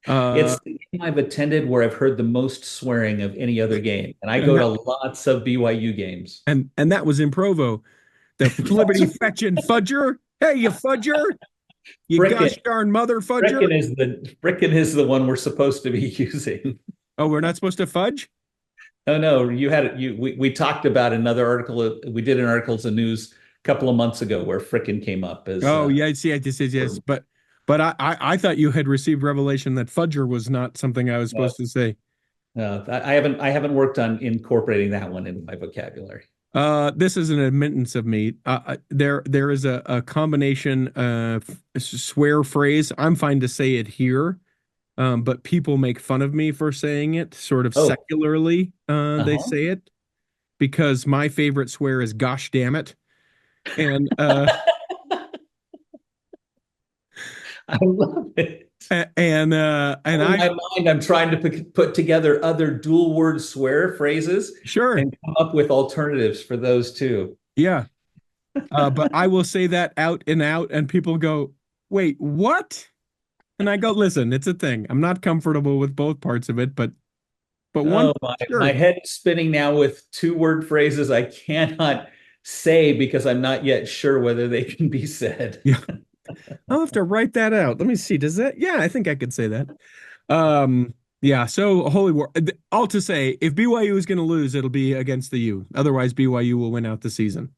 It's the game I've attended where I've heard the most swearing of any other game, and I go to lots of BYU games. And that was in Provo. The flippity fetching fudger. Hey, you fudger! You Frickin'. gosh darn mother fudger! Frickin' is the one we're supposed to be using. Oh, we're not supposed to fudge? Oh no, we talked about another article. We did an article in news a couple of months ago where frickin' came up as. Yes. But I thought you had received revelation that fudger was not something I was supposed to say. No, I haven't worked on incorporating that one into my vocabulary. This is an admittance of me. There is a combination swear phrase. I'm fine to say it here. But people make fun of me for saying it sort of secularly. They say it because my favorite swear is gosh damn it. And I love it. In my mind, I'm trying to put together other dual word swear phrases. Sure. And come up with alternatives for those too. Yeah. But I will say that out and out and people go, wait, what? And I go, listen, it's a thing. I'm not comfortable with both parts of it, but one. My head is spinning now with 2-word phrases I cannot say because I'm not yet sure whether they can be said. Yeah. I'll have to write that out. Let me see. Does that? Yeah, I think I could say that. Yeah. So holy war. All to say, if BYU is going to lose, it'll be against the U. Otherwise, BYU will win out the season.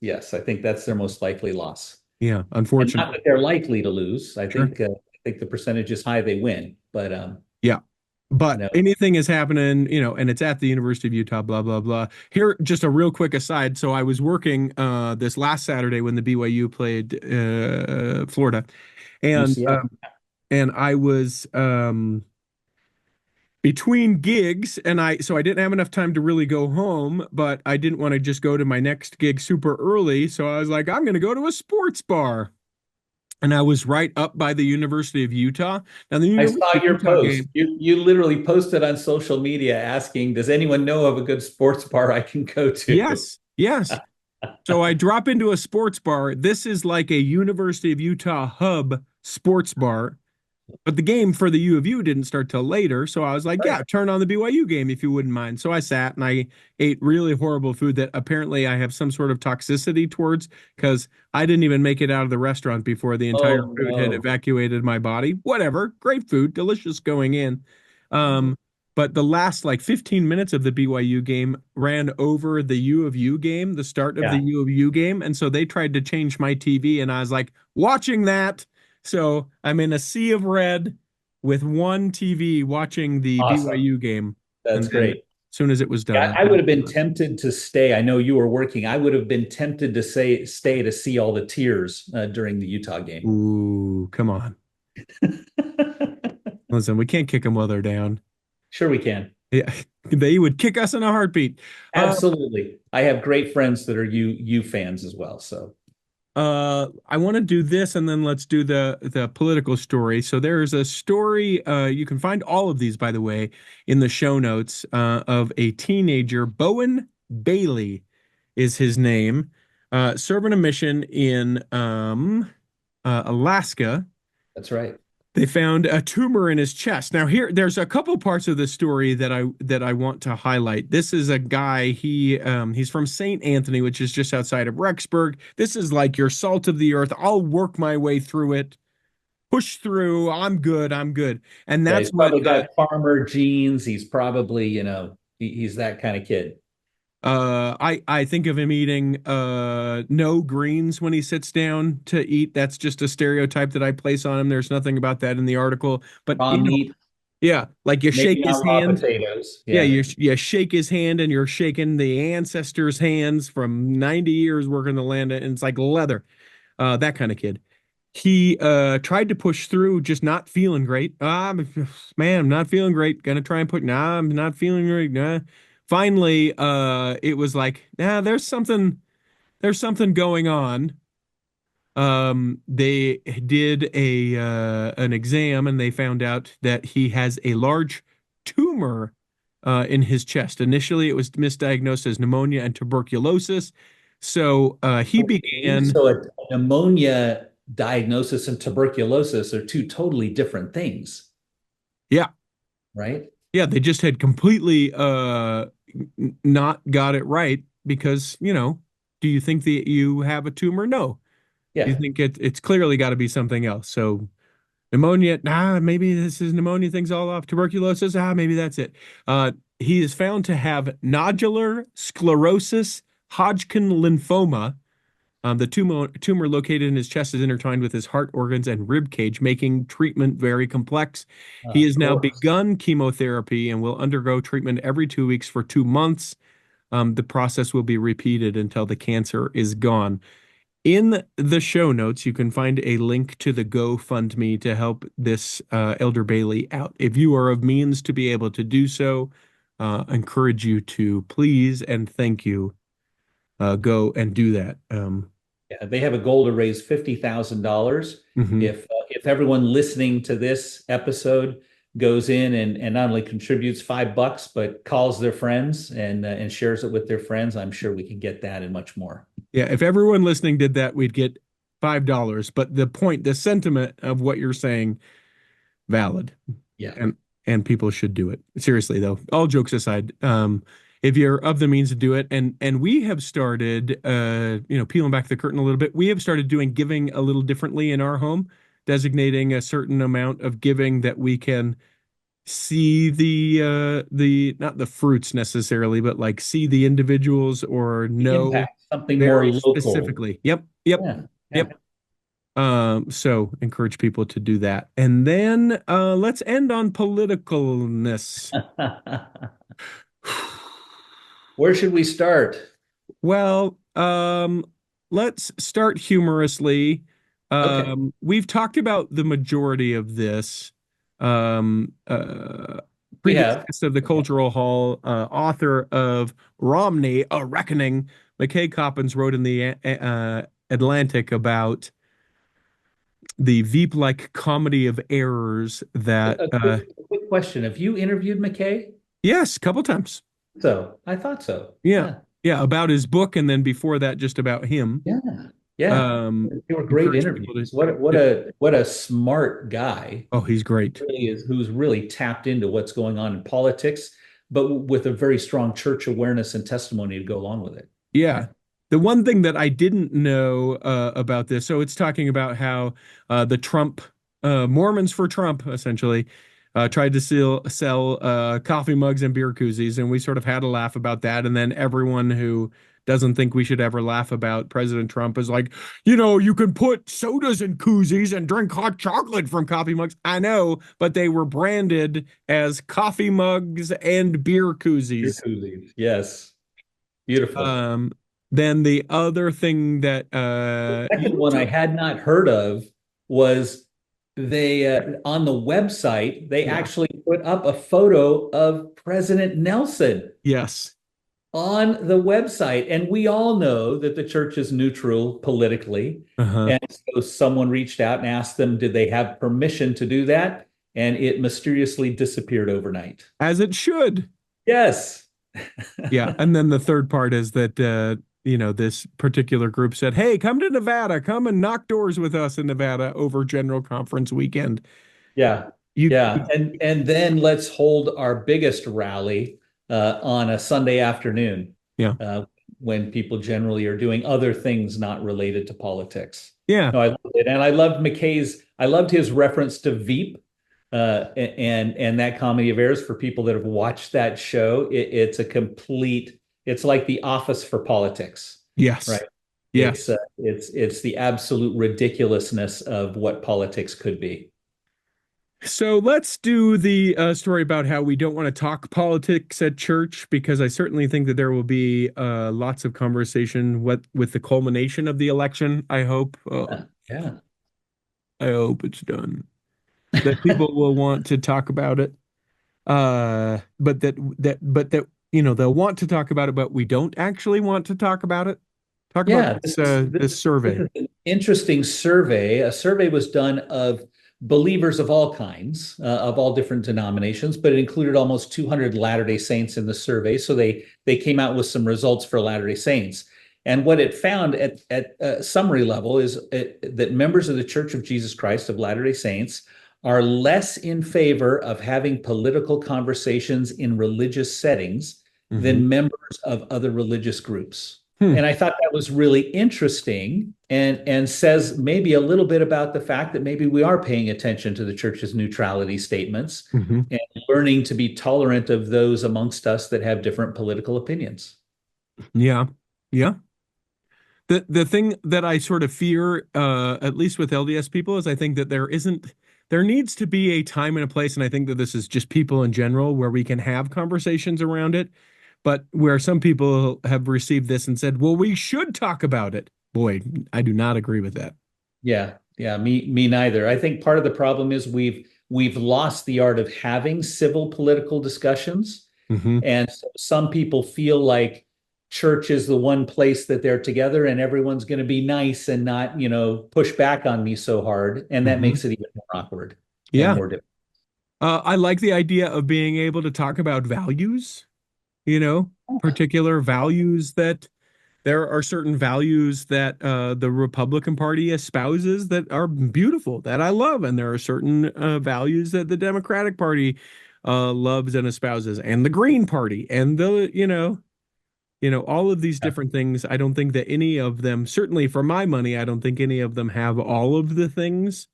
Yes. I think that's their most likely loss. Yeah, unfortunately. And not that they're likely to lose. I think the percentage is high they win, but yeah. But anything is happening, and it's at the University of Utah, blah, blah, blah. Here, just a real quick aside. So I was working this last Saturday when the BYU played Florida. And I was between gigs, so I didn't have enough time to really go home, but I didn't want to just go to my next gig super early. So I was like, I'm going to go to a sports bar. And I was right up by the University of Utah. Now, I saw your post. You literally posted on social media asking, does anyone know of a good sports bar I can go to? Yes. So I drop into a sports bar. This is like a University of Utah hub sports bar. But the game for the U of U didn't start till later. So I was like, yeah, turn on the BYU game if you wouldn't mind. So I sat and I ate really horrible food that apparently I have some sort of toxicity towards because I didn't even make it out of the restaurant before the entire food had evacuated my body. Whatever. Great food. Delicious going in. But the last 15 minutes of the BYU game ran over the U of U game, the start of the U of U game. And so they tried to change my TV and I was like, watching that. So I'm in a sea of red with one TV watching the BYU game. That's great. soon as it was done. I would have been tempted to stay. I know you were working. I would have been tempted to stay to see all the tears during the Utah game. Ooh, come on. Listen, we can't kick them while they're down. Sure we can. Yeah, they would kick us in a heartbeat. Absolutely. I have great friends that are U fans as well. So I want to do this, and then let's do the political story. So there's a story, you can find all of these, by the way, in the show notes, of a teenager. Bowen Bailey is his name, serving a mission in Alaska. that's right. They found a tumor in his chest. Now there's a couple parts of the story that I want to highlight. This is a guy, he's from St. Anthony, which is just outside of Rexburg. This is like your salt of the earth. I'll work my way through it. Push through. I'm good. And that's he's probably got farmer genes. He's probably, he's that kind of kid. I think of him eating no greens when he sits down to eat. That's just a stereotype that I place on him. There's nothing about that in the article. But meat. Yeah, like you shake his hand. Potatoes. Yeah, you shake his hand, and you're shaking the ancestors' hands from 90 years working the land, and it's like leather. That kind of kid. He tried to push through, just not feeling great. Man, I'm not feeling great. Gonna try and I'm not feeling great. Nah. Finally, it was like, there's something going on. They did an exam, and they found out that he has a large tumor in his chest. Initially, it was misdiagnosed as pneumonia and tuberculosis. So he began. So a pneumonia diagnosis and tuberculosis are two totally different things. Yeah. Right. Yeah, they just had completely not got it right because, do you think that you have a tumor? No. Yeah. You think it's clearly got to be something else. So pneumonia, maybe this is pneumonia, things all off. Tuberculosis, maybe that's it. He is found to have nodular sclerosis, Hodgkin lymphoma. The tumor located in his chest is intertwined with his heart organs and rib cage, making treatment very complex. He has now begun chemotherapy and will undergo treatment every 2 weeks for 2 months. The process will be repeated until the cancer is gone. In the show notes, you can find a link to the GoFundMe to help this Elder Bailey out. If you are of means to be able to do so, encourage you to please and thank you. Go and do that. Yeah, they have a goal to raise $50,000. Mm-hmm. If everyone listening to this episode goes in and not only contributes $5, but calls their friends and shares it with their friends, I'm sure we can get that and much more. Yeah, if everyone listening did that, we'd get $5. But the sentiment of what you're saying, valid. Yeah, and people should do it. Seriously, though, all jokes aside, if you're of the means to do it, and we have started, peeling back the curtain a little bit, we have started doing giving a little differently in our home, designating a certain amount of giving that we can see the not the fruits necessarily, but like see the individuals or know impact, something more local. Specifically. Yep. Yeah. So encourage people to do that. And then let's end on politicalness. Where should we start? Well, let's start humorously. Okay. We've talked about the majority of this. We Previous have. guest of the Cultural Hall, author of Romney, A Reckoning, McKay Coppins wrote in the Atlantic about the Veep-like comedy of errors that... A quick question. Have you interviewed McKay? Yes, a couple times. So I thought so. Yeah, about his book, and then before that, just about him. Yeah. They were great interviews. What a smart guy. Oh, he's great. Who's really tapped into what's going on in politics, but with a very strong church awareness and testimony to go along with it. Yeah. The one thing that I didn't know about this, so it's talking about how the Trump Mormons for Trump essentially tried to sell coffee mugs and beer koozies, and we sort of had a laugh about that. And then everyone who doesn't think we should ever laugh about President Trump as like, you can put sodas in koozies and drink hot chocolate from coffee mugs. I know, but they were branded as coffee mugs and beer koozies. Yes. Beautiful. Then the other thing that Second one I had not heard of was they on the website, they actually put up a photo of President Nelson yes. on the website. And we all know that the church is neutral politically. And so someone reached out and asked them, did they have permission to do that? And it mysteriously disappeared overnight. As it should. Yes. Yeah. And then the third part is that, this particular group said, hey, come to Nevada, come and knock doors with us in Nevada over General Conference weekend. Yeah. And then let's hold our biggest rally on a Sunday afternoon. Yeah. When people generally are doing other things not related to politics. Yeah. No, I loved it. And I loved his reference to Veep and that comedy of errors. For people that have watched that show, it's like The Office for politics. Yes. Right. Yes. It's the absolute ridiculousness of what politics could be. So let's do the story about how we don't want to talk politics at church, because I certainly think that there will be lots of conversation with the culmination of the election. I hope. Yeah. I hope it's done. That people will want to talk about it. But that they'll want to talk about it, but we don't actually want to talk about it. Talk about this survey. This is an interesting survey. A survey was done of believers of all kinds, of all different denominations, but it included almost 200 Latter-day Saints in the survey. So they came out with some results for Latter-day Saints. And what it found at summary level is that members of the Church of Jesus Christ of Latter-day Saints are less in favor of having political conversations in religious settings than members of other religious groups. And I thought that was really interesting and says maybe a little bit about the fact that maybe we are paying attention to the church's neutrality statements and learning to be tolerant of those amongst us that have different political opinions. Yeah. Yeah. The thing that I sort of fear, at least with LDS people, is I think that there needs to be a time and a place, and I think that this is just people in general, where we can have conversations around it. But where some people have received this and said, well, we should talk about it. Boy, I do not agree with that. Yeah, me neither. I think part of the problem is we've lost the art of having civil political discussions. And so some people feel like church is the one place that they're together and everyone's going to be nice and not, push back on me so hard. And that makes it even more awkward. Yeah. More difficult. I like the idea of being able to talk about values. Particular values, that there are certain values that the Republican Party espouses that are beautiful, that I love. And there are certain values that the Democratic Party loves and espouses, and the Green Party, and all of these different things. I don't think that any of them, certainly for my money, I don't think any of them have all of the things.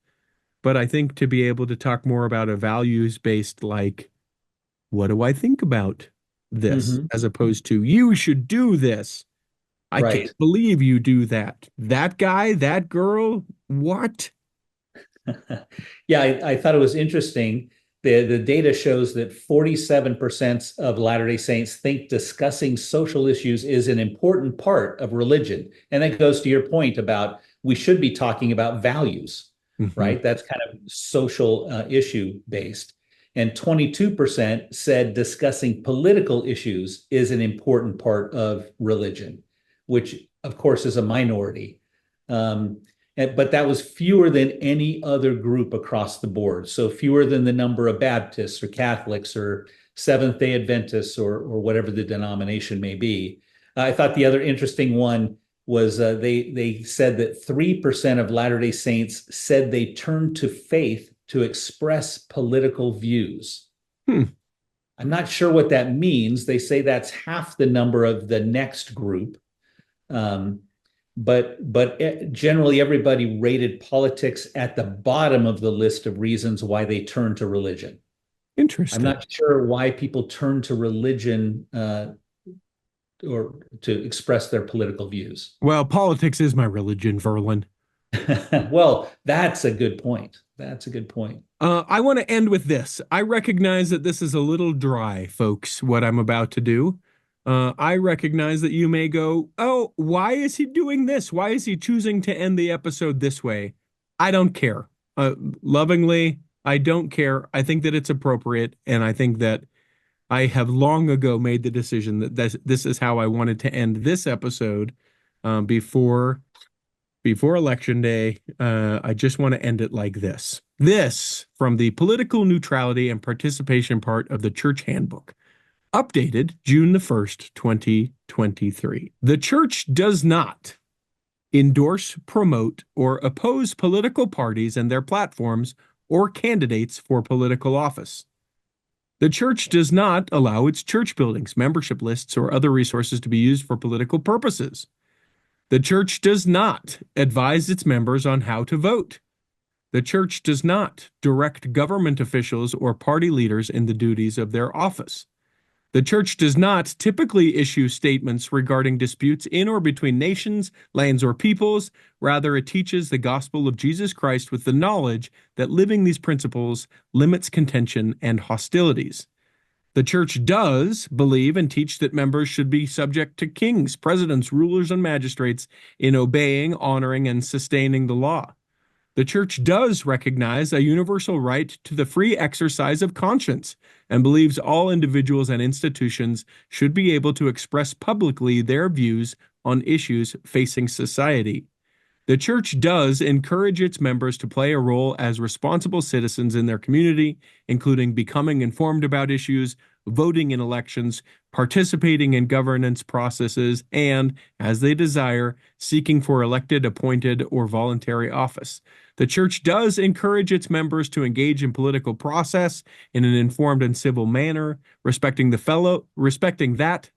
But I think to be able to talk more about a values-based, like, what do I think about this, as opposed to you should do this. I can't believe you do that. That guy, that girl, what? Yeah, I thought it was interesting. The data shows that 47% of Latter-day Saints think discussing social issues is an important part of religion. And that goes to your point about we should be talking about values, right? That's kind of social issue based. And 22% said discussing political issues is an important part of religion, which of course is a minority. But that was fewer than any other group across the board. So fewer than the number of Baptists or Catholics or Seventh-day Adventists or whatever the denomination may be. I thought the other interesting one was they said that 3% of Latter-day Saints said they turned to faith to express political views. I'm not sure what that means. They say that's half the number of the next group. But generally everybody rated politics at the bottom of the list of reasons why they turn to religion. Interesting. I'm not sure why people turn to religion to express their political views. Well, politics is my religion, Verlin. Well, that's a good point. That's a good point. I want to end with this. I recognize that this is a little dry, folks, what I'm about to do. I recognize that you may go, oh, why is he doing this? Why is he choosing to end the episode this way? I don't care. Lovingly, I don't care. I think that it's appropriate, and I think that I have long ago made the decision that this is how I wanted to end this episode before Election Day. I just want to end it like this. This from the Political Neutrality and Participation part of the Church Handbook. Updated June the 1st, 2023. The Church does not endorse, promote, or oppose political parties and their platforms or candidates for political office. The Church does not allow its church buildings, membership lists, or other resources to be used for political purposes. The Church does not advise its members on how to vote. The Church does not direct government officials or party leaders in the duties of their office. The Church does not typically issue statements regarding disputes in or between nations, lands, or peoples. Rather, it teaches the gospel of Jesus Christ with the knowledge that living these principles limits contention and hostilities. The Church does believe and teach that members should be subject to kings, presidents, rulers, and magistrates in obeying, honoring, and sustaining the law. The Church does recognize a universal right to the free exercise of conscience and believes all individuals and institutions should be able to express publicly their views on issues facing society. The Church does encourage its members to play a role as responsible citizens in their community, including becoming informed about issues, voting in elections, participating in governance processes, and, as they desire, seeking for elected, appointed, or voluntary office. The Church does encourage its members to engage in political process in an informed and civil manner, respecting that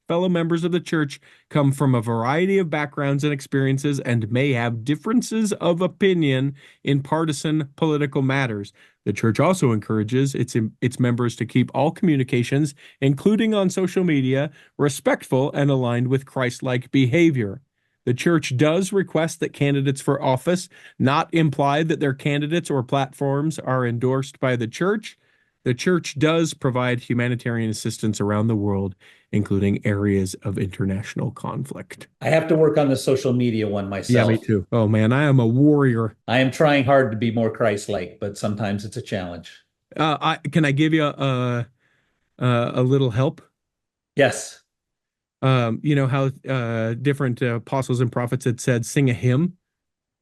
fellow members of the Church come from a variety of backgrounds and experiences and may have differences of opinion in partisan political matters. The Church also encourages its members to keep all communications, including on social media, respectful and aligned with Christ-like behavior. The Church does request that candidates for office not imply that their candidates or platforms are endorsed by the Church. The Church does provide humanitarian assistance around the world, including areas of international conflict. I have to work on the social media one myself. Yeah, me too. Oh man, I am a warrior. I am trying hard to be more Christ-like, but sometimes it's a challenge. Can I give you a little help? Yes. You know how different apostles and prophets had said, sing a hymn?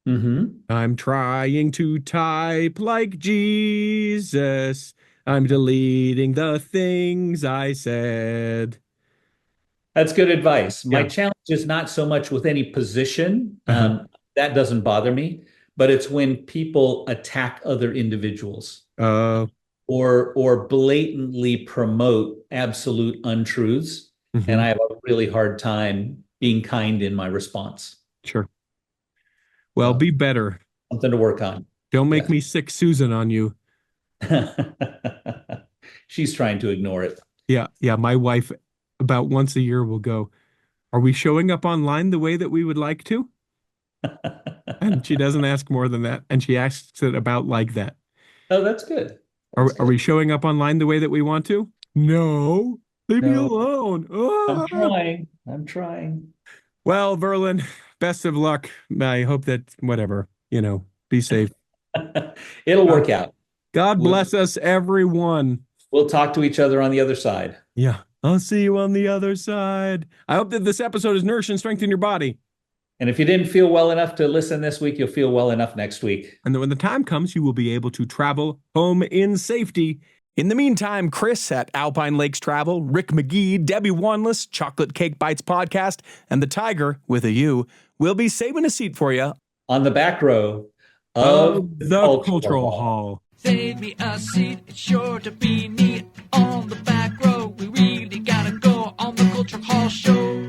Mm-hmm. I'm trying to type like Jesus. I'm deleting the things I said. That's good advice. My Yeah. challenge is not so much with any position. That doesn't bother me, but it's when people attack other individuals or blatantly promote absolute untruths. Mhm. And I have a really hard time being kind in my response. Sure. Well, be better. Something to work on. Don't make Yes. me sick Susan on you. She's trying to ignore it. Yeah. My wife about once a year will go, are we showing up online the way that we would like to? And she doesn't ask more than that. And she asks it about like that. Oh, that's good. Are we showing up online the way that we want to? No. Leave me alone. I'm trying. Well, Verlin, best of luck. I hope that be safe. It'll work out. God bless us, everyone. We'll talk to each other on the other side. Yeah. I'll see you on the other side. I hope that this episode has nourished and strengthened your body. And if you didn't feel well enough to listen this week, you'll feel well enough next week. And then when the time comes, you will be able to travel home in safety. In the meantime, Chris at Alpine Lakes Travel, Rick McGee, Debbie Wanless, Chocolate Cake Bites Podcast, and the Tiger with a U will be saving a seat for you on the back row of the Cultural Hall. Save me a seat, it's sure to be neat on the back row. We really gotta go on the Cultural Hall show.